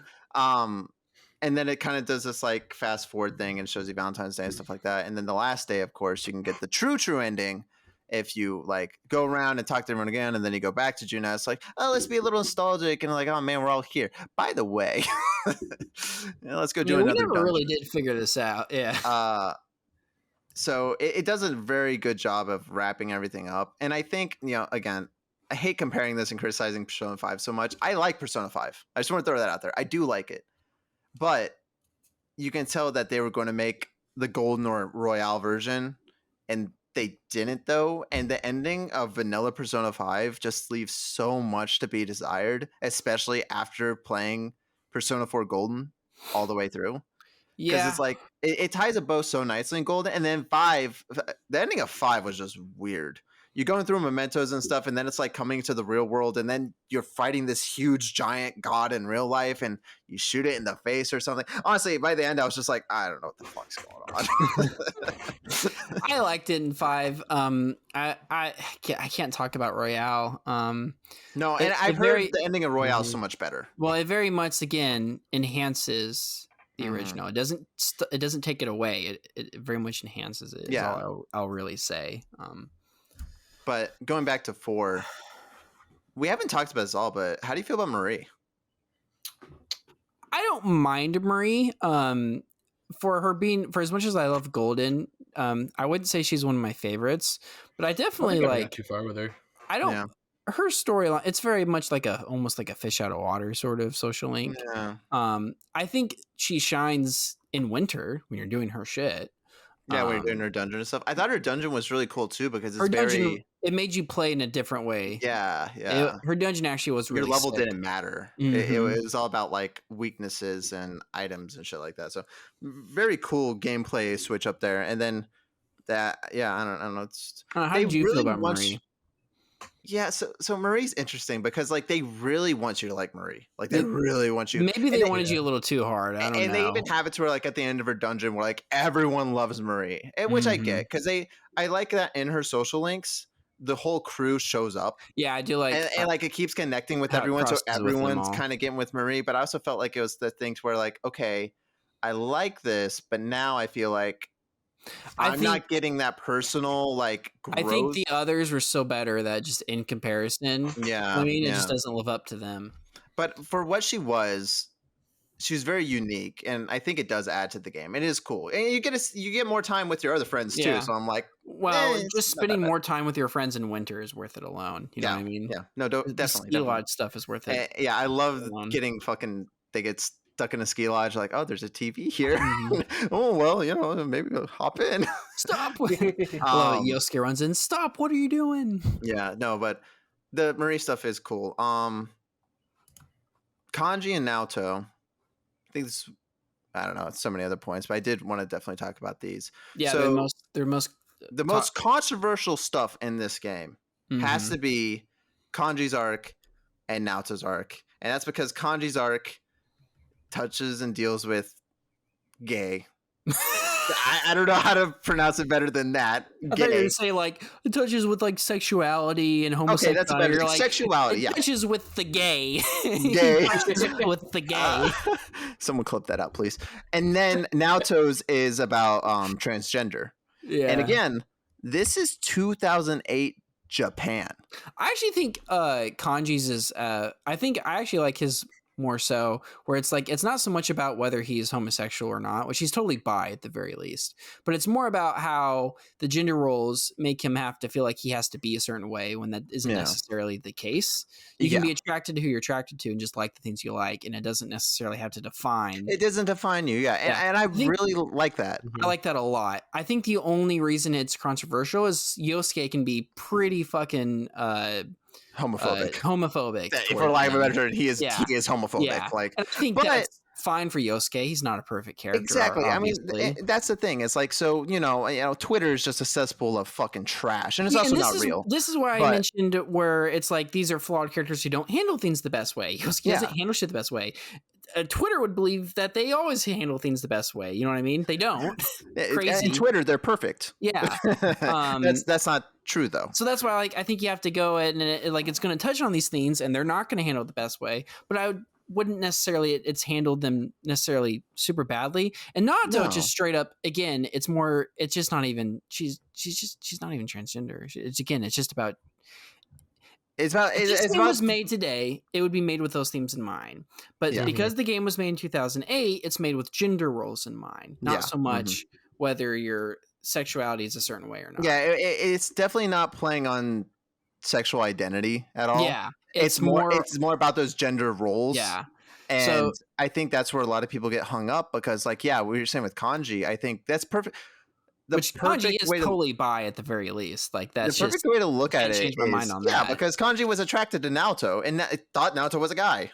And then it kind of does this like fast forward thing and shows you Valentine's Day and stuff like that. And then the last day, of course, you can get the true ending if you like go around and talk to everyone again, and then you go back to Juna. It's like, oh, let's be a little nostalgic, and like, oh man, we're all here. By the way, let's go do another. We never really did figure this out. Yeah. So it does a very good job of wrapping everything up. And I think, again, I hate comparing this and criticizing Persona 5 so much. I like Persona 5. I just want to throw that out there. I do like it. But you can tell that they were going to make the Golden or Royale version, and they didn't, though. And the ending of Vanilla Persona 5 just leaves so much to be desired, especially after playing Persona 4 Golden all the way through. Because it's like, it ties a bow so nicely in Golden. And then 5, the ending of 5 was just weird. You're going through mementos and stuff, and then it's like coming to the real world, and then you're fighting this huge giant god in real life, and you shoot it in the face or something. Honestly, by the end, I was just like, I don't know what the fuck's going on. I liked it in 5. I can't talk about Royale. No, and I've heard the ending of Royale is so much better. Well, it very much again enhances the original. It doesn't take it away. It very much enhances it. Yeah, all I'll really say. But going back to 4, we haven't talked about this all, but how do you feel about Marie? I don't mind Marie. For as much as I love Golden, I wouldn't say she's one of my favorites, but I definitely not too far with her. I don't. Yeah. Her storyline, it's very much like almost like a fish out of water sort of social link. Yeah. I think she shines in winter when you're doing her shit. Yeah, when you're doing her dungeon and stuff. I thought her dungeon was really cool too, because it's dungeon, it made you play in a different way. Yeah. Her dungeon actually was really your level sick. didn't matter. It was all about like weaknesses and items and shit like that. So very cool gameplay switch up there. And then that, I don't know. How did you feel about Marie? Yeah, so Marie's interesting because like they really want you to like Marie. Like they really want you. Maybe they wanted you a little too hard. I don't know. And they even have it to where like at the end of her dungeon where like everyone loves Marie, which I get, because I like that in her social links. The whole crew shows up. Yeah, I do like, and like it keeps connecting with everyone, so everyone's kind of getting with Marie. But I also felt like it was the things where like, okay, I like this, but now I feel like I'm not getting that personal like growth. I think the others were so better that just in comparison, it just doesn't live up to them. But for what she was very unique, and I think it does add to the game. It is cool, and you get more time with your other friends too. So I'm like, well, just spending more time with your friends in winter is worth it alone. You know what I mean? Yeah, no, definitely. A lot of stuff is worth it. Yeah, I love getting they get stuck in a ski lodge, like, oh, there's a TV here. Oh, well, maybe we'll hop in. Stop. Yosuke runs in. Stop. What are you doing? Yeah, no, but the Marie stuff is cool. Kanji and Naoto, I think this, I don't know, it's so many other points, but I did want to definitely talk about these. Yeah, so the most controversial stuff in this game has to be Kanji's arc and Naoto's arc. And that's because Kanji's arc touches and deals with gay. I don't know how to pronounce it better than that. I thought you were going to say like it touches with like sexuality and homosexuality. Okay, that's better. Like, sexuality, it touches with the gay. Gay. With the gay. Someone clip that out, please. And then Naoto's is about transgender. Yeah. And again, this is 2008 Japan. I actually think Kanji's is I actually like his more so, where it's like it's not so much about whether he's homosexual or not, which he's totally bi at the very least, but it's more about how the gender roles make him have to feel like he has to be a certain way when that isn't necessarily the case. You can be attracted to who you're attracted to and just like the things you like, and it doesn't necessarily have to define. It doesn't define you, and I really like that. I like that a lot. I think the only reason it's controversial is Yosuke can be pretty fucking homophobic. Homophobic. For lack of a better term, he is homophobic. Yeah. Like, I think fine for Yosuke. He's not a perfect character. Exactly. Obviously. I mean, that's the thing. It's like, so, Twitter is just a cesspool of fucking trash, and it's also not real. This is why I mentioned where it's like these are flawed characters who don't handle things the best way. Yosuke doesn't handle shit the best way. Twitter would believe that they always handle things the best way. You know what I mean? They don't. Crazy. In Twitter, they're perfect. Yeah. That's not true though. So that's why, I think you have to go and it's going to touch on these things, and they're not going to handle it the best way. But wouldn't necessarily it's handled them necessarily super badly. And just straight up, again, it's just not even she's not even transgender. It's just about. If this game was made today, it would be made with those themes in mind. But because the game was made in 2008, it's made with gender roles in mind, not so much whether your sexuality is a certain way or not. Yeah, it's definitely not playing on sexual identity at all. Yeah, it's more about those gender roles. Yeah, and I think that's where a lot of people get hung up because, what you're saying with kanji, I think that's perfect. Which kanji is totally bi at the very least. Like that's the perfect way to look at it. Change my mind on that. Because kanji was attracted to Naoto and thought Naoto was a guy.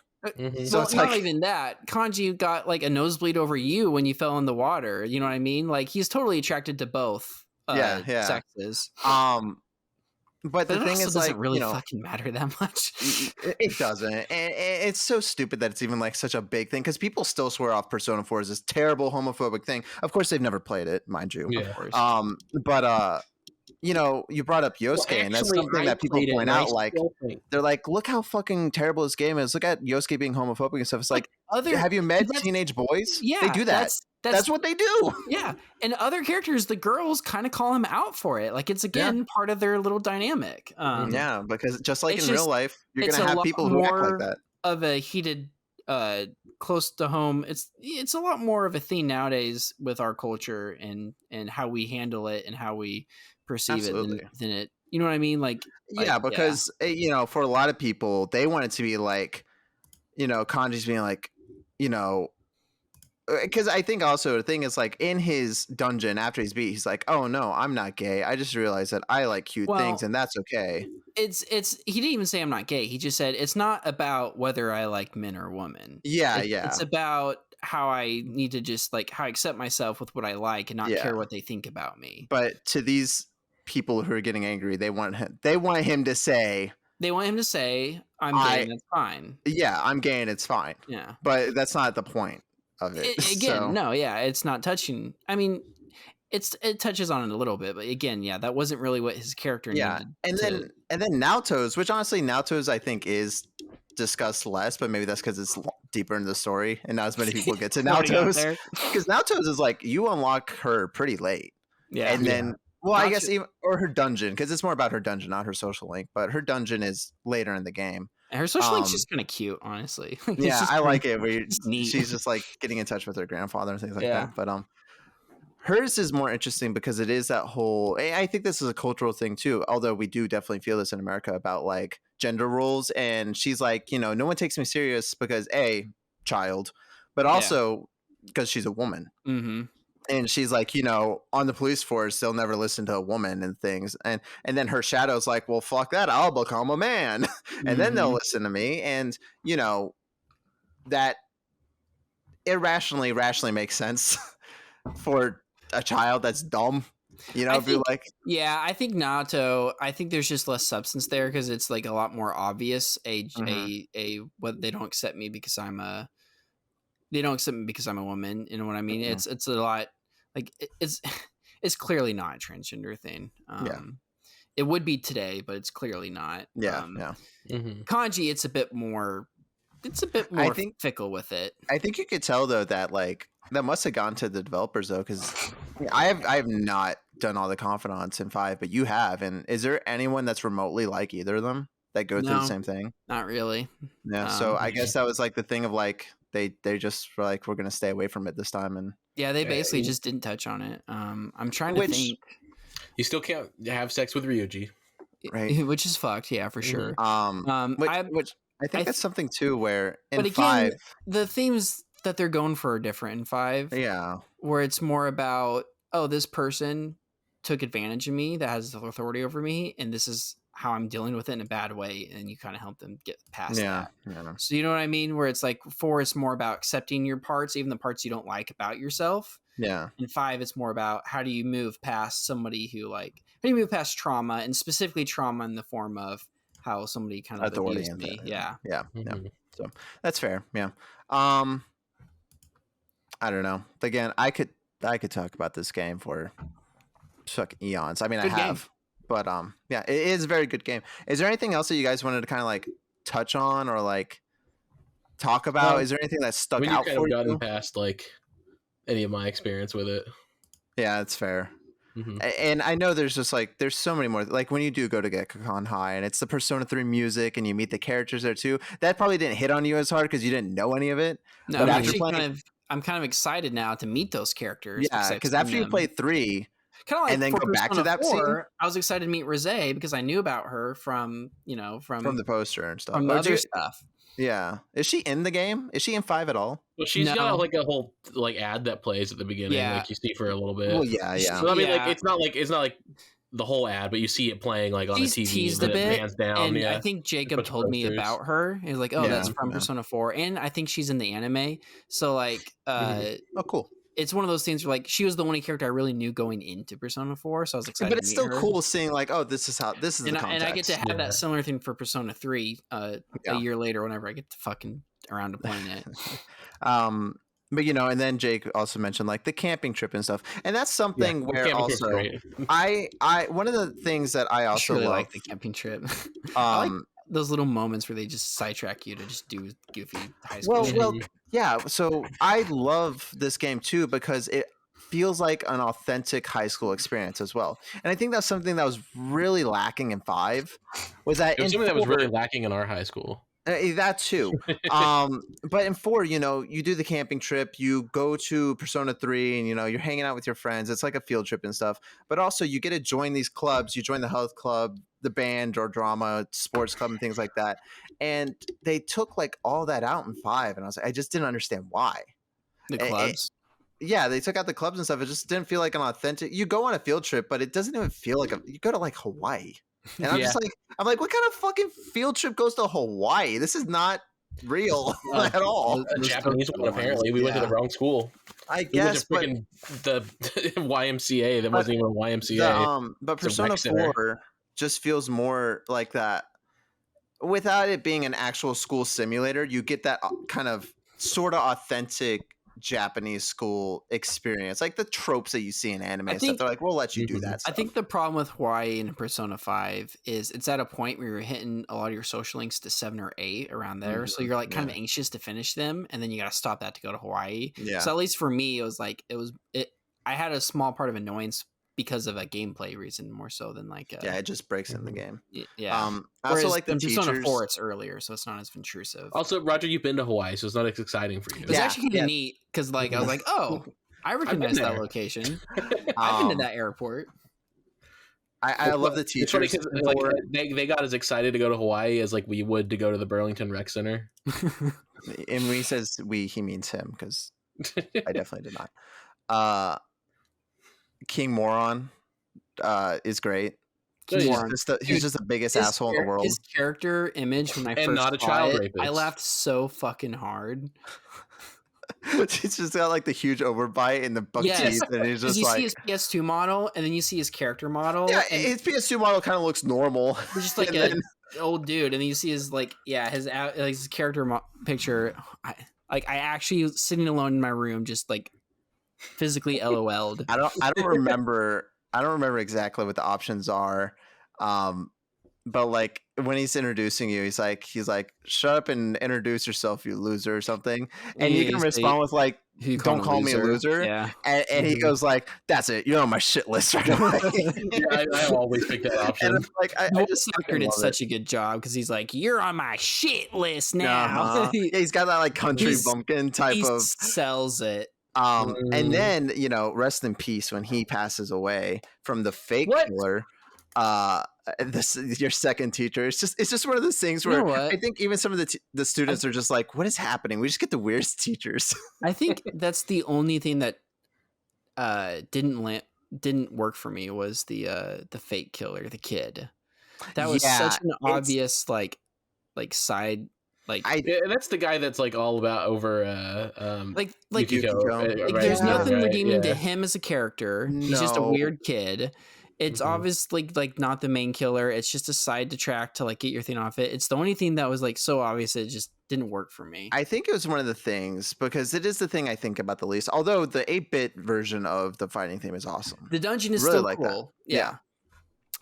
So it's not even that. Kanji got like a nosebleed over you when you fell in the water. You know what I mean? Like he's totally attracted to both sexes. But the thing is, doesn't really fucking matter that much. It doesn't, and it's so stupid that it's even like such a big thing because people still swear off Persona 4 as this terrible homophobic thing. Of course, they've never played it, mind you. Yeah. Of course. But you brought up Yosuke, and that's something that people point out. They're like, look how fucking terrible this game is. Look at Yosuke being homophobic and stuff. It's like have you met teenage boys? Yeah, they do that. That's what they do. Yeah. And other characters, the girls kind of call him out for it. Like it's part of their little dynamic. Because just like in real life, you're going to have people who act like that. Of a heated, close to home. It's a lot more of a theme nowadays with our culture and how we handle it and how we perceive it than it. You know what I mean? Because for a lot of people, they want it to be like, Kanji's being like, because I think also the thing is like in his dungeon after he's beat, he's like, oh no, I'm not gay. I just realized that I like cute things and that's okay. He didn't even say I'm not gay. He just said it's not about whether I like men or women. It's about how I need to just how I accept myself with what I like and not care what they think about me. But to these people who are getting angry, they want him to say I'm gay and it's fine. Yeah, I'm gay and it's fine. Yeah. But that's not the point of it. It's not touching. I mean, it touches on it a little bit, but again, that wasn't really what his character needed. And then Naoto's, which honestly Naoto's I think is discussed less, but maybe that's because it's deeper into the story and not as many people get to Naoto's. Because Naoto's is like you unlock her pretty late. Yeah. And then I guess even or her dungeon, because it's more about her dungeon, not her social link, but her dungeon is later in the game. And her social link's just kind of cute, honestly. I like it. Where she's just like getting in touch with her grandfather and things like that. But hers is more interesting because it is that whole. I think this is a cultural thing too. Although we do definitely feel this in America about like gender roles, and she's like, no one takes me serious because child, but also because she's a woman. Mm-hmm. And she's like, on the police force, they'll never listen to a woman and things. And then her shadow's like, well, fuck that. I'll become a man. And then they'll listen to me. And, that rationally makes sense for a child that's dumb. If you're like. Yeah, I think Naoto, there's just less substance there because it's like a lot more obvious. What they don't accept me because they don't accept me because I'm a woman. You know what I mean? Mm-hmm. It's a lot like it's clearly not a transgender thing. It would be today, but it's clearly not. Kanji, it's a bit more fickle with it. I think you could tell though that like that must have gone to the developers though, because I have not done all the confidants in 5, but you have. And is there anyone that's remotely like either of them that go through the same thing? Not really. Yeah. So I guess that was like the thing of like. They just were like, we're going to stay away from it this time. And they basically just didn't touch on it. I'm trying to think. You still can't have sex with Ryuji. Right. Which is fucked. Yeah, for sure. Which I think that's something too, where in 5. The themes that they're going for are different in 5. Yeah. Where it's more about, this person took advantage of me that has authority over me. And this is how I'm dealing with it in a bad way, and you kind of help them get past Yeah. that. So you know what I mean? Where it's like 4 is more about accepting your parts, even the parts you don't like about yourself. Yeah. And 5, it's more about how do you move past somebody who how do you move past trauma, and specifically trauma in the form of how somebody kind of authority abused me. Yeah. Mm-hmm. So that's fair. Yeah. I don't know. Again, I could talk about this game for eons. I mean, Good I have, game. but yeah, it is a very good game. Is there anything else that you guys wanted to kind of like touch on or like talk about? Is there anything that stuck out for you? Gotten past like any of my experience with it. Yeah, that's fair. Mm-hmm. And I know there's just like there's so many more. Like when you do go to GeckoCon High and it's the Persona 3 music and you meet the characters there too. That probably didn't hit on you as hard because you didn't know any of it. No, but I'm kind of excited now to meet those characters. Yeah, because after you play 3, kind of like and then go back to that 4, scene, I was excited to meet Rose because I knew about her from the poster and stuff, from other stuff. Yeah, is she in the game? Is she in 5 at all? Well, she's got like a whole like ad that plays at the beginning, like you see for a little bit. Well, yeah. So, I mean, like it's not like the whole ad, but you see it playing like on the TV. Teased a bit, hands down. and I think Jacob told me about her. He was like, "Oh, that's from Persona 4," and I think she's in the anime. So like, oh, cool. It's one of those things where like she was the only character I really knew going into Persona 4, so I was excited. But it's still her. cool seeing like, oh, this is the context. And I get to have that similar thing for Persona 3 a year later whenever I get to fucking around to playing it. But and then Jake also mentioned like the camping trip and stuff, and that's something where also I one of the things that I also really love like the camping trip. I like those little moments where they just sidetrack you to just do goofy high school shit. Well, yeah. So I love this game too because it feels like an authentic high school experience as well, and I think that's something that was really lacking in 5. Was that something that was really lacking in our high school? That too. But in 4, you do the camping trip, you go to Persona 3 and you're hanging out with your friends. It's like a field trip and stuff. But also you get to join these clubs. You join the health club, the band or drama, sports club and things like that. And they took like all that out in 5 and I was like, I just didn't understand why. The clubs? Yeah, they took out the clubs and stuff. It just didn't feel like an authentic. You go on a field trip, but it doesn't even feel like you go to like Hawaii. And I'm just like, what kind of fucking field trip goes to Hawaii? This is not real at all. A Japanese one, apparently. We went to the wrong school. I guess, but the YMCA that wasn't even a YMCA. But Persona 4 just feels more like that. Without it being an actual school simulator, you get that kind of sort of authentic Japanese school experience, like the tropes that you see in anime and stuff. They're like, we'll let you do that stuff. I think the problem with Hawaii in Persona 5 is it's at a point where you're hitting a lot of your social links to 7 or 8 around there. So you're like kind of anxious to finish them, and then you got to stop that to go to Hawaii. Yeah. So at least for me, it was like I had a small part of annoyance because of a gameplay reason more so than like it just breaks in the game. Yeah. I also like the teachers. Persona 4 it's earlier, so it's not as intrusive. Also, Roger, you've been to Hawaii, so it's not as exciting for you. It's actually kind of neat because like I was like, oh, I recognize that location. I've been to that airport. I love the teachers. It's funny 'cause, like, they got as excited to go to Hawaii as like we would to go to the Burlington Rec Center. And when he says we, he means him because I definitely did not. King Moron is great. He's just the biggest asshole in the world. His character image when I first not a child rapist. I laughed so fucking hard. He's just got like the huge overbite and the buck teeth, and he's just like. You see his PS2 model, and then you see his character model. Yeah, his PS2 model kind of looks normal. It's just like an old dude, and then you see his his character picture. I actually sitting alone in my room, just like physically LOL'd. I don't remember exactly what the options are, but like when he's introducing you, he's like shut up and introduce yourself, you loser, or something, and you can respond with like, don't call me a loser. Yeah. And he goes like, that's it, you're on my shit list right away. I always pick that option. And like I just did such a good job because he's like, you're on my shit list now. Yeah, he's got that like country bumpkin type of sells it. And then rest in peace when he passes away from the fake killer. Your second teacher. It's just one of those things where I think even some of the students are just like, what is happening? We just get the weirdest teachers. I think that's the only thing that didn't work for me was the fake killer, the kid. That was such an obvious like side. Like that's the guy that's like all about over Yukiko. Like there's nothing redeeming to him as a character. No. He's just a weird kid. It's obviously like not the main killer. It's just a side detract to like get your thing off it. It's the only thing that was like so obvious it just didn't work for me. I think it was one of the things because it is the thing I think about the least. Although the 8-bit version of the fighting theme is awesome. The dungeon is really still cool. Yeah.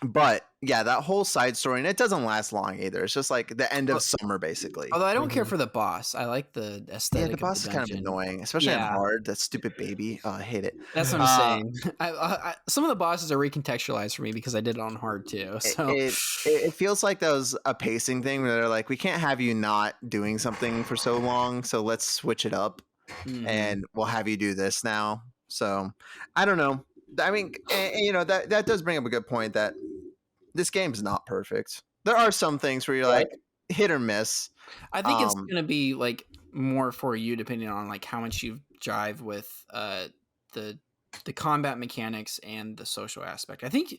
But yeah, that whole side story, and it doesn't last long either. It's just like the end of summer, basically. Although I don't care for the boss. I like the aesthetic. Yeah, the boss is kind of annoying, especially on hard. That stupid baby. Oh, I hate it. That's what I'm saying. I, some of the bosses are recontextualized for me because I did it on hard too. So it feels like that was a pacing thing where they're like, we can't have you not doing something for so long, so let's switch it up, and we'll have you do this now. So I don't know. I mean, you know, that does bring up a good point that this game's not perfect. There are some things where you're like hit or miss. I think it's going to be like more for you depending on like how much you jive with the combat mechanics and the social aspect. I think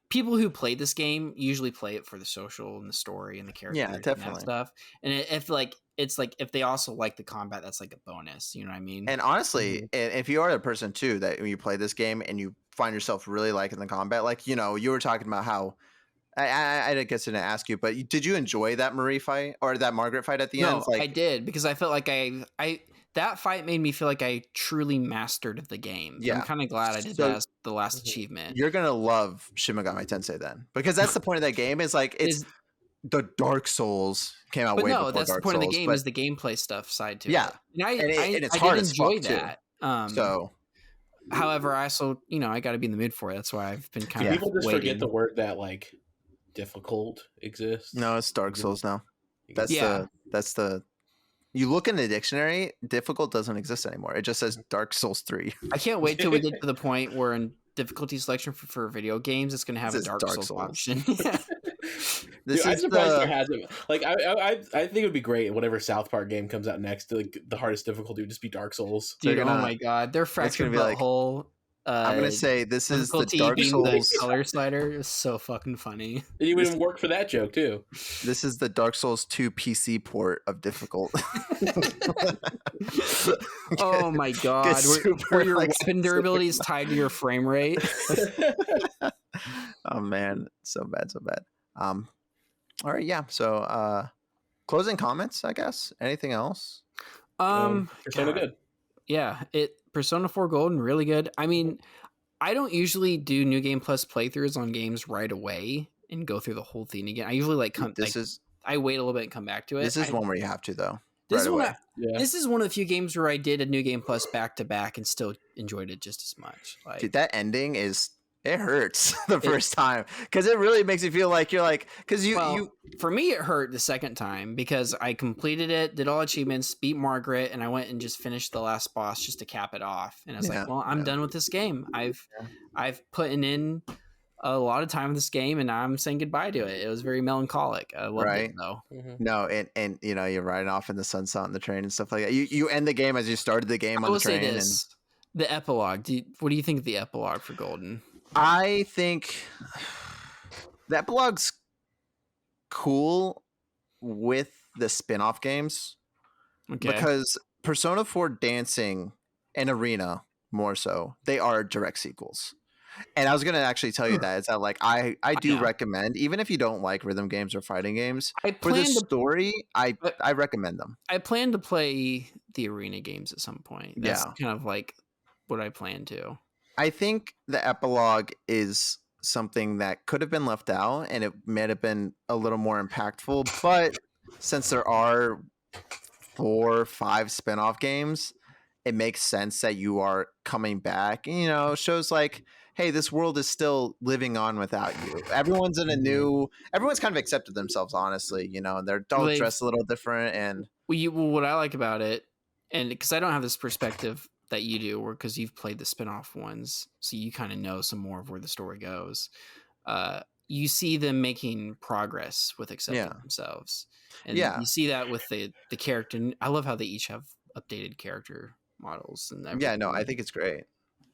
people who play this game usually play it for the social and the story and the characters and that stuff. And if like it's like if they also like the combat, that's like a bonus. You know what I mean? And honestly, if you are the person too that when you play this game and you find yourself really liking the combat, like you know, you were talking about how I guess I didn't ask you, but did you enjoy that Marie fight or that Margaret fight at the end? No, I did because I felt like I that fight made me feel like I truly mastered the game. Yeah, I'm kind of glad I did that as the last achievement. You're gonna love Shin Megami Tensei then, because that's the point of that game. Is like it's the Dark Souls came out way before Dark Souls. That's the point of the game is the gameplay stuff side to it. Yeah, and it's hard did enjoy that. So. However, I also, you know, I got to be in the mood for it. That's why I've been kind of people just forget the word that like difficult exists. No, it's Dark Souls now. That's the you look in the dictionary, difficult doesn't exist anymore. It just says Dark Souls 3. I can't wait till we get to the point where in difficulty selection for video games, it's going to have a Dark Souls option. Dude, I'm surprised there hasn't. Like, I think it would be great whenever South Park game comes out next. Like, the hardest difficulty would just be Dark Souls. Dude, oh my god, they're fractured the whole. I'm gonna say this is the Dark Souls the color slider is so fucking funny. It even worked for that joke too. This is the Dark Souls 2 PC port of difficult. Oh my god, where your weapon durability is tied to your frame rate. Oh man, so bad. All right, yeah. So, closing comments, I guess. Anything else? Persona good. Yeah, Persona 4 Golden really good. I mean, I don't usually do New Game Plus playthroughs on games right away and go through the whole thing again. I usually I wait a little bit and come back to it. This is one where you have to though. This is one of the few games where I did a New Game Plus back to back and still enjoyed it just as much. Like, dude, that ending it hurts the first time because it really makes you feel like you're like because you for me it hurt the second time because I completed it, did all achievements, beat Margaret, and I went and just finished the last boss just to cap it off. And I was like, well, I'm done with this game. I've put in a lot of time in this game, and now I'm saying goodbye to it. It was very melancholic. I loved it though. No, and you know you're riding off in the sunset on the train and stuff like that. You end the game as you started the game on the train. And the epilogue. What do you think of the epilogue for Golden? I think the epilogue's cool with the spin-off games because Persona 4 Dancing and Arena more so, they are direct sequels. And I was going to actually tell you that is that like I do recommend, even if you don't like rhythm games or fighting games, for the story, I recommend them. I plan to play the Arena games at some point. That's kind of like what I plan to. I think the epilogue is something that could have been left out and it might have been a little more impactful, but since there are 4 or 5 spin-off games, it makes sense that you are coming back. You know, shows like, hey, this world is still living on without you. Everyone's kind of accepted themselves, honestly, you know, and they're all dressed a little different. And what I like about it, and because I don't have this perspective that you do, or because you've played the spin-off ones, so you kind of know some more of where the story goes. You see them making progress with accepting themselves, and you see that with the character. And I love how they each have updated character models and everything. Yeah, no, I think it's great.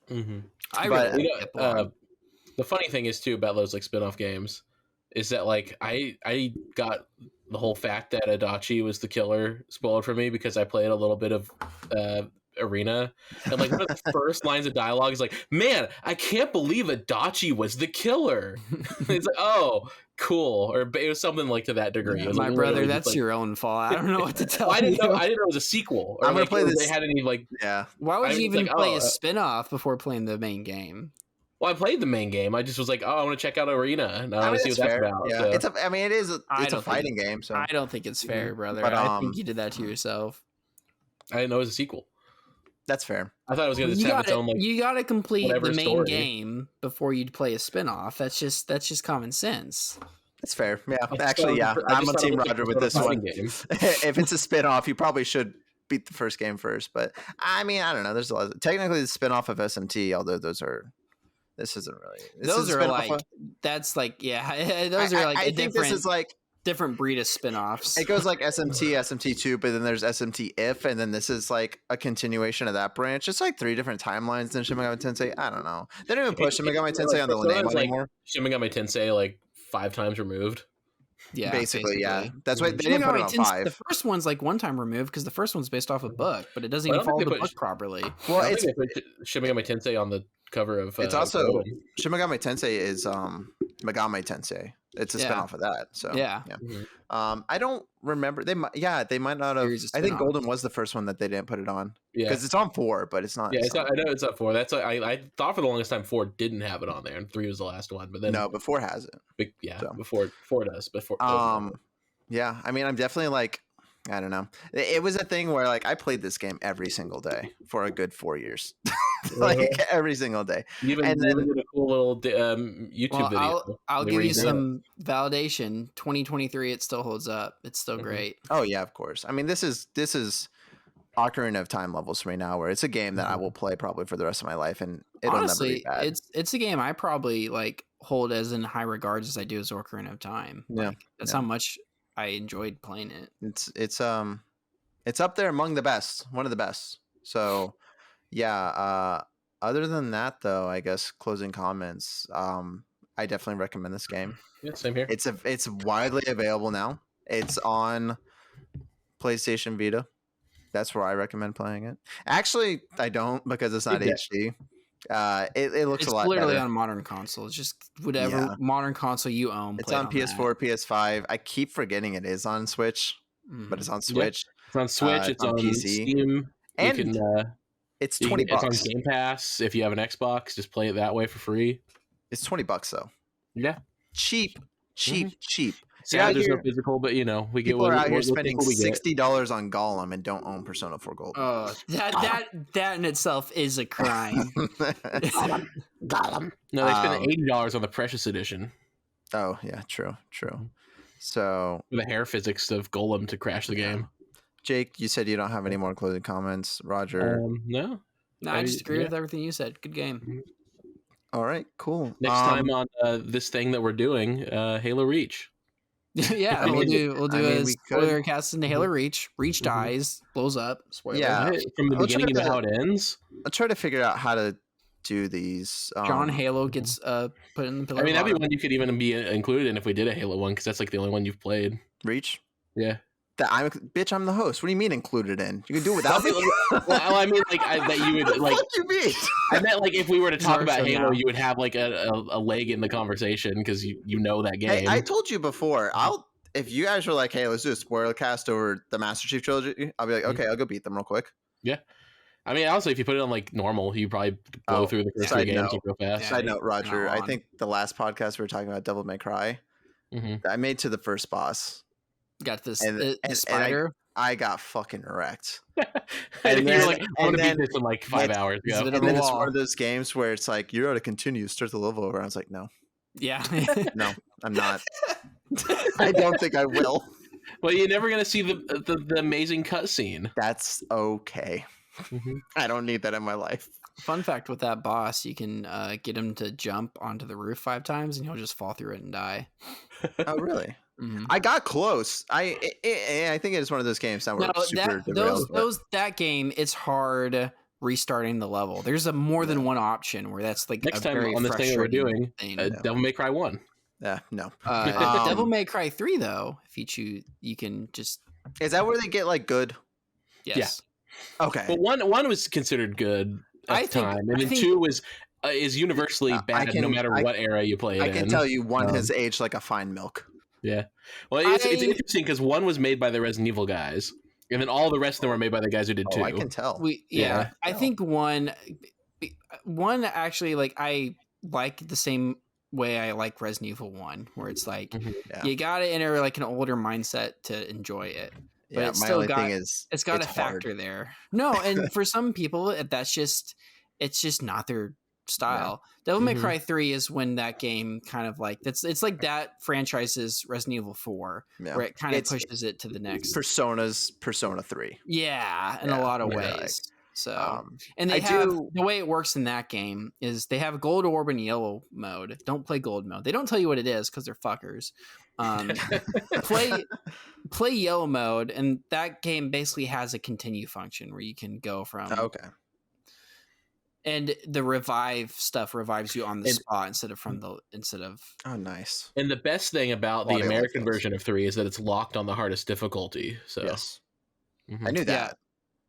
I really like the funny thing is too about those like spin-off games is that like I got the whole fact that Adachi was the killer spoiled for me because I played a little bit of Arena, and like one of the first lines of dialogue is like, "Man, I can't believe Adachi was the killer." It's like, "Oh, cool," or it was something like to that degree. Yeah, It was my like, brother, that's like, your own fault. I don't know what to tell I didn't you. know it was a sequel. Or I'm gonna like, play this. They had any like, yeah. Why would you even play a spin-off before playing the main game? Well, I played the main game. I just was like, oh, I want to check out Arena, and I want to see what that's about. Yeah, so. It's a fighting game. So I don't think it's fair, brother. But, I think you did that to yourself. I didn't know it was a sequel. That's fair. I thought it was going to have its own like. You got to complete the main story. Game before you'd play a spin-off. That's just common sense. That's fair. Yeah, actually, yeah. I'm on Team Roger with this one. Game. If it's a spin-off, you probably should beat the first game first. But I mean, I don't know. There's a lot. Technically, the spin-off of SMT, although those are. This isn't really. Those are like that's like those are like I think this is like different breed of spin-offs. It goes like SMT, SMT2, but then there's SMT If, and then this is like a continuation of that branch. It's like 3 different timelines than Shin Megami Tensei. I don't know. They don't even push Shin Megami Tensei on the name anymore. Shin Megami Tensei like 5 times removed. Yeah, basically. Yeah. That's why they didn't put it on 5. The first one's like 1 time removed because the first one's based off a book, but it doesn't even follow the book properly. Well, it's Shin Megami Tensei on the cover of. It's also Shin Megami Tensei is Megami Tensei. It's a spinoff of that. So yeah. Mm-hmm. I don't remember. They might not have. I think Golden was the first one that they didn't put it on. Yeah, because it's on 4, but it's not. Yeah, it's not. I know it's not 4. That's I thought for the longest time 4 didn't have it on there, and 3 was the last one. But then but 4 has it. Before 4 does. Before. Yeah, I mean, I'm definitely like. I don't know. It was a thing where like I played this game every single day for a good 4 years, like every single day. You even did a cool little YouTube video. I'll give you some validation. 2023, it still holds up. It's still great. Oh yeah, of course. I mean, this is Ocarina of Time levels for me now, where it's a game that I will play probably for the rest of my life, and it'll honestly, never be bad. It's a game I probably like hold as in high regards as I do as Ocarina of Time. Yeah, that's how much I enjoyed playing it. It's up there among the best, one of the best. So yeah, other than that though, I guess closing comments, I definitely recommend this game. Yeah, same here. It's widely available now. It's on PlayStation Vita. That's where I recommend playing it. Actually, I don't, because it's not HD. It looks a lot better. It's literally on modern consoles. Just whatever modern console you own. It's on PS4, PS5. I keep forgetting it is on Switch, but it's on Switch. Yeah. It's on Switch. It's on PC. Steam. And it's $20. It's on Game Pass. If you have an Xbox, just play it that way for free. It's $20 though. Yeah, cheap. Yeah, there's no physical, but we get. People are out here spending $60 on Gollum and don't own Persona 4 Gold. That in itself is a crime. Gollum. No, they spent $80 on the Precious Edition. Oh yeah, true. So the hair physics of Golem to crash the game. Jake, you said you don't have any more closing comments. Roger, no, I just agree with everything you said. Good game. Mm-hmm. All right, cool. Next time on this thing that we're doing, Halo Reach. Yeah, we'll do a Spoilercast into Halo Reach. Reach dies, blows up. Spoiler. Yeah, from the beginning to how it ends. I'll try to figure out how to do these. John Halo gets put in the pillar. I mean, that'd be one you could even be included in if we did a Halo one, because that's like the only one you've played. Reach. Yeah. I'm the host. What do you mean included in? You can do it without me. Well, I mean, like that you would like. What you mean? I meant like if we were to talk about Halo, you would have like a leg in the conversation because you know that game. Hey, I told you before. If you guys were like, hey, let's do a spoiler cast over the Master Chief trilogy, I'll be like, okay, I'll go beat them real quick. Yeah. I mean, honestly, if you put it on like normal, you probably blow through the first 3 games real fast. Side note, Roger, I think the last podcast we were talking about Devil May Cry. I made to the first boss. Got this spider. I got fucking wrecked. And you're like, I'm gonna beat this in like 5 hours. Yeah. And then it's one of those games where it's like, you're to continue, start the level over. I was like, no. Yeah. No, I'm not. I don't think I will. Well, you're never gonna see the amazing cutscene. That's okay. I don't need that in my life. Fun fact with that boss, you can get him to jump onto the roof 5 times, and he'll just fall through it and die. Oh, really? I got close. I think it is one of those games that were super derailed. That game, it's hard restarting the level. There's more than one option where that's like next time on this thing that we're doing, Devil May Cry 1. No. Devil May Cry 3 though, if you choose, you can just. Is that where they get like good? Yes. Yeah. Okay. Well, one was considered good at the time, and then 2 is universally bad no matter what era you play it in. I can tell you 1 has aged like a fine milk. Yeah. Well, it's interesting because 1 was made by the Resident Evil guys, and then all the rest of them were made by the guys who did 2. I can tell. I think 1 actually, like, I like the same way I like Resident Evil 1, where it's like you got to enter like an older mindset to enjoy it. But it's still it's got a factor there. No, and for some people, it's just not their style. Devil May Cry 3 is when that game kind of like it's like that franchise's Resident Evil 4, where it kind of pushes it to the next. Persona 3. Yeah, in a lot of ways. So, and the way it works in that game is they have gold orb and yellow mode. Don't play gold mode. They don't tell you what it is because they're fuckers. Play yellow mode, and that game basically has a continue function where you can go from. And the revive stuff revives you on the spot instead of. Oh, nice. And the best thing about the American version of 3 is that it's locked on the hardest difficulty. So yes, I knew that.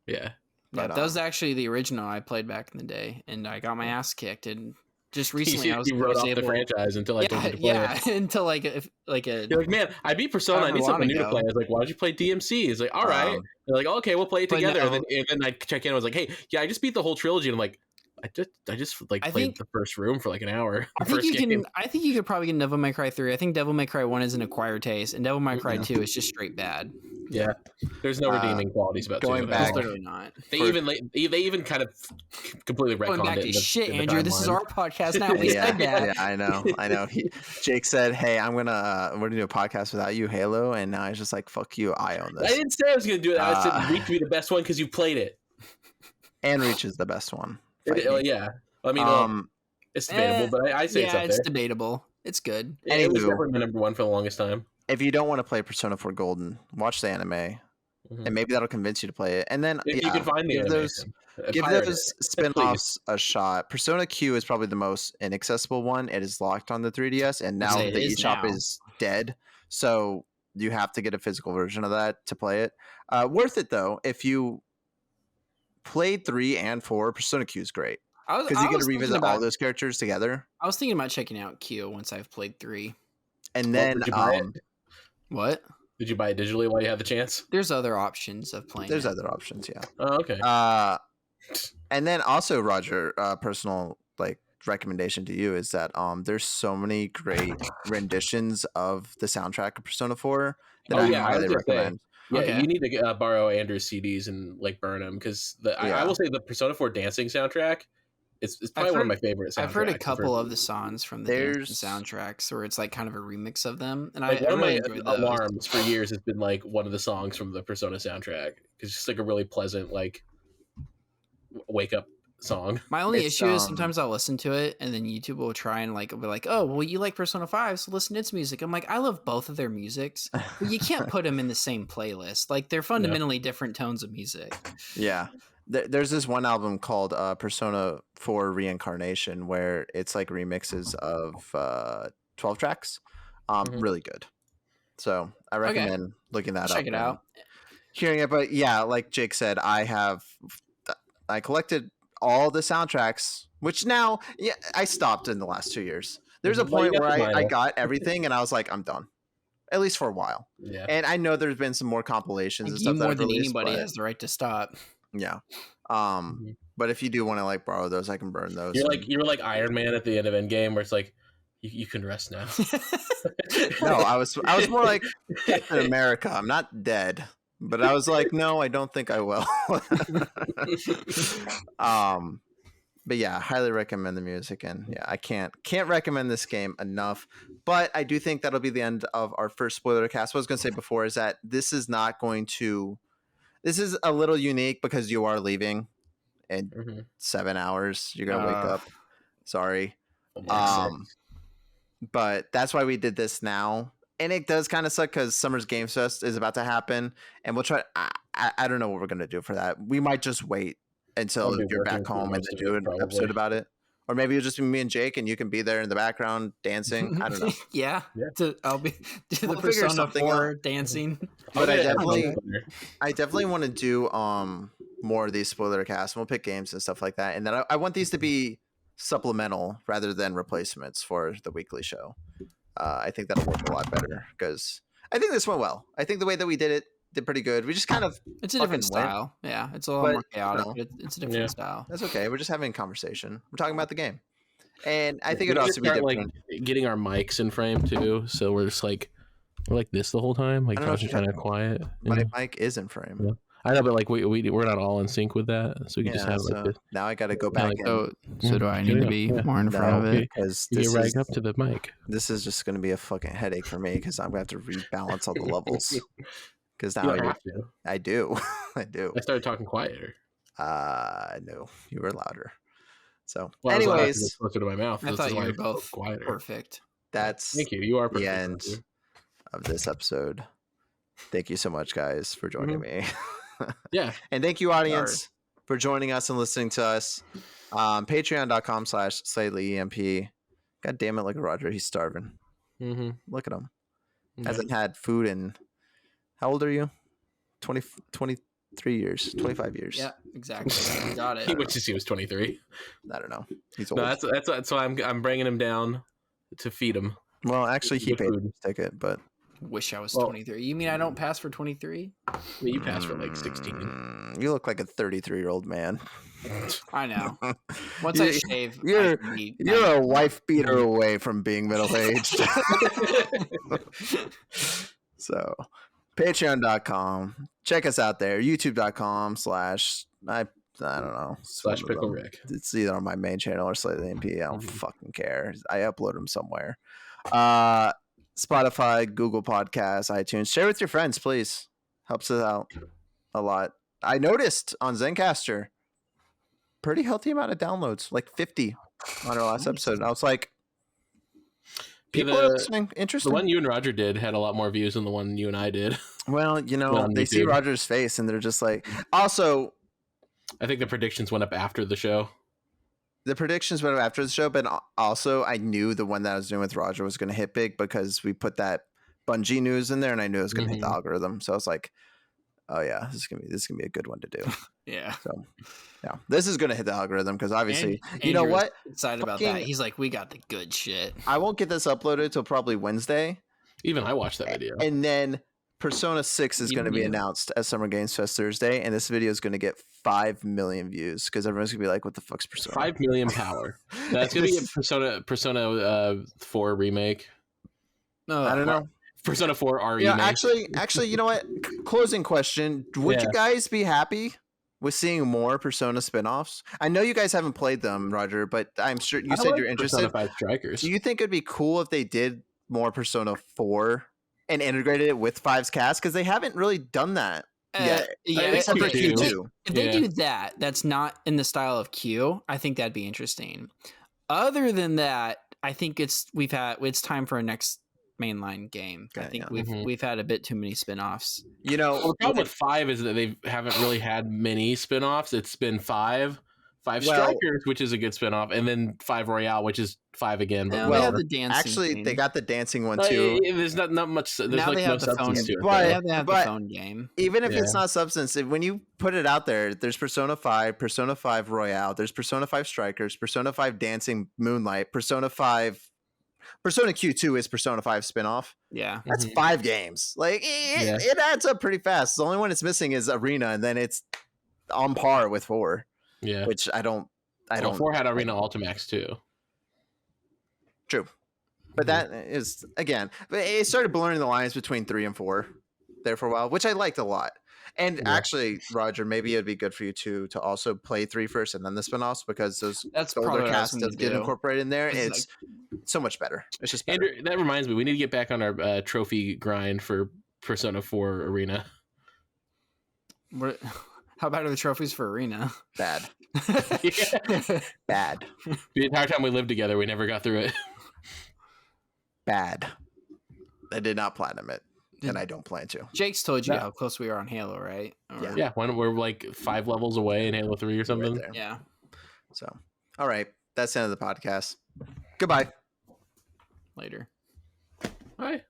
Yeah. But that was actually the original I played back in the day, and I got my ass kicked. And just recently, I was wrote off the franchise until I told you to play it. Until like you're like, man, I beat Persona. I need something new to play. I was like, why don't you play DMC? He's like, all right. They're like, okay, we'll play it together. And then I check in. I was like, hey, I just beat the whole trilogy. And I'm like, I just played the first room for like an hour. I think you could probably get Devil May Cry 3. I think Devil May Cry 1 is an acquired taste, and Devil May Cry 2 is just straight bad. Yeah, there's no redeeming qualities about going 2. back. Literally not. They even kind of completely retconned going back to shit, Andrew. This is our podcast now. We said that. Yeah, I know. Jake said, "Hey, we're gonna do a podcast without you, Halo," and now he's just like, "Fuck you, I own this." I didn't say I was gonna do it. I said Reach be the best one because you played it, and Reach is the best one. Yeah. I mean, it's debatable, but I say it's up there. It's debatable. It's good. It was definitely my number 1 for the longest time. If you don't want to play Persona 4 Golden, watch the anime, and maybe that'll convince you to play it. And then if you can find give those spin-offs a shot. Persona Q is probably the most inaccessible one. It is locked on the 3DS, and now the eShop is dead, so you have to get a physical version of that to play it. Worth it though. If you played 3 and 4, Persona Q is great. Because you get to revisit all those characters together. I was thinking about checking out Q once I've played 3. And then, what? Did you buy it digitally while you had the chance? There's other options of playing. There's other options, yeah. Oh, okay. And then also, Roger, personal recommendation to you is that there's so many great renditions of the soundtrack of Persona 4 that I highly recommend. Yeah, you need to borrow Andrew's CDs and burn them because I will say the Persona 4 dancing soundtrack. It's probably one of my favorite soundtracks. I've heard a couple of the songs from the soundtracks where it's like kind of a remix of them. And I really enjoyed those. Alarms for years has been like one of the songs from the Persona soundtrack. It's just like a really pleasant wake up song. My only issue is sometimes I'll listen to it and then YouTube will try and be like, oh, well, you like Persona 5, so listen to its music. I'm like, I love both of their musics, but you can't put them in the same playlist. Like they're fundamentally different tones of music. Yeah. There's this one album called Persona 4 Reincarnation where it's like remixes of 12 tracks. Really good. So I recommend looking that up. Check it out. Hearing it, but yeah, like Jake said, I collected all the soundtracks, which now I stopped in the last 2 years. There's a point where I got everything and I was like, I'm done. At least for a while. Yeah. And I know there's been some more compilations and stuff that more I've than released, anybody has the right to stop. Yeah. But if you do want to borrow those, I can burn those. You're like Iron Man at the end of Endgame where it's like you can rest now. No, I was more like Captain America. I'm not dead. But I was like, no, I don't think I will. But yeah, highly recommend the music, and yeah, I can't recommend this game enough. But I do think that'll be the end of our first spoiler cast. What I was going to say before is that this is a little unique because you are leaving in 7 hours. You're gonna wake up. Sorry, but that's why we did this now. And it does kind of suck because Summer's Games Fest is about to happen, and we'll try. I don't know what we're gonna do for that. We might just wait until you're back home and then do an episode about it. Or maybe you'll just be me and Jake, and you can be there in the background dancing. I don't know. Yeah. I'll be the We'll Persona 4 dancing. But I definitely want to do more of these spoiler casts. We'll pick games and stuff like that, and then I want these to be supplemental rather than replacements for the weekly show. I think that'll work a lot better because I think this went well. I think the way that we did it did pretty good. We just kind of it's a different style. Yeah, it's a little more chaotic. But it's a different style. That's okay. We're just having a conversation. We're talking about the game, and I think it'd also be different. Like getting our mics in frame too, so we're just like this the whole time, like talking kind of quiet. My mic is in frame. Yeah. I know, but like we're not all in sync with that, so we can just have like this. Now I got to go back. So do I need to be more in front of it? Because you rag up to the mic. This is just going to be a fucking headache for me because I'm going to have to rebalance all the levels. Because now I do. I started talking quieter. No, you were louder. So, well, anyways, closer to my mouth. I thought you were both quieter. Perfect. That's thank you. You are perfect. The end of this episode. Thank you so much, guys, for joining me. Yeah. And thank you, audience, for joining us and listening to us. Patreon.com/SlightlyEMP. God damn it, look at Roger. He's starving. Mm-hmm. Look at him. Hasn't had food in, how old are you? 23 years, 25 years. Yeah, exactly. You got it. He wishes he was 23. I don't know. He's old. No, that's why I'm bringing him down to feed him. Well, actually, he paid his ticket, but. Wish I was 23. You mean I don't pass for 23? You pass for like 16. You look like a 33-year-old man. I know. Once I shave, you're a wife beater away from being middle-aged. So, patreon.com. Check us out there. YouTube.com/ I don't know. /Pickle Rick. It's either on my main channel or Slightly MP. I don't fucking care. I upload them somewhere. Spotify, Google Podcasts, iTunes. Share with your friends, please. Helps us out a lot. I noticed on Zencaster, pretty healthy amount of downloads, like 50 on our last episode. And I was like, people are listening. Interesting. The one you and Roger did had a lot more views than the one you and I did. Well, they see Roger's face and they're just like, also. I think the predictions went up after the show. The predictions went up after the show, but also I knew the one that I was doing with Roger was going to hit big because we put that Bungie news in there, and I knew it was going to hit the algorithm. So I was like, "Oh yeah, this is gonna be a good one to do." Yeah. So yeah, this is going to hit the algorithm because obviously, you know what? Excited about that. He's like, "We got the good shit." I won't get this uploaded till probably Wednesday. Even I watched that video, and then Persona 6 is going to be announced at Summer Games Fest Thursday, and this video is going to get 5 million views because everyone's going to be like, what the fuck's Persona? 5 million power. That's going to be a Persona 4 remake. No, I don't know. Persona 4 RE. Yeah, actually, you know what? Closing question. Would you guys be happy with seeing more Persona spinoffs? I know you guys haven't played them, Roger, but I'm sure you said you're interested. Persona 5 Strikers. Do you think it'd be cool if they did more Persona 4 and integrated it with 5's cast? Because they haven't really done that yet. Except for Q2. If they do that, that's not in the style of Q. I think that'd be interesting. Other than that, I think it's time for a next mainline game. I think we've had a bit too many spinoffs. The problem with 5 is that they haven't really had many spinoffs. It's been 5 Strikers, which is a good spinoff, and then 5 Royale, which is 5 again. But they have the dancing. They got the dancing one too. There's not much. There's now like no substance to it. But they have the phone game. Even if it's not substance, when you put it out there, there's Persona 5, Persona 5 Royale, there's Persona 5 Strikers, Persona 5 Dancing Moonlight, Persona Q2 is Persona 5 spinoff. Yeah, that's 5 games. Like it adds up pretty fast. The only one it's missing is Arena, and then it's on par with 4. Yeah, which I don't. 4 had Arena Ultimax too. True, but that is again. It started blurring the lines between 3 and 4 there for a while, which I liked a lot. And actually, Roger, maybe it'd be good for you to also play 3 first and then the spinoffs because that's older cast does get incorporated in there. It's so much better. It's just better. Andrew, that reminds me, we need to get back on our trophy grind for Persona 4 Arena. How about the trophies for Arena? Bad. Bad. The entire time we lived together, we never got through it. Bad. I did not platinum it, and I don't plan to. Jake's told you how close we are on Halo, right? Yeah, when we're like 5 levels away in Halo 3 or something. Right. Yeah. So, all right. That's the end of the podcast. Goodbye. Later. Bye.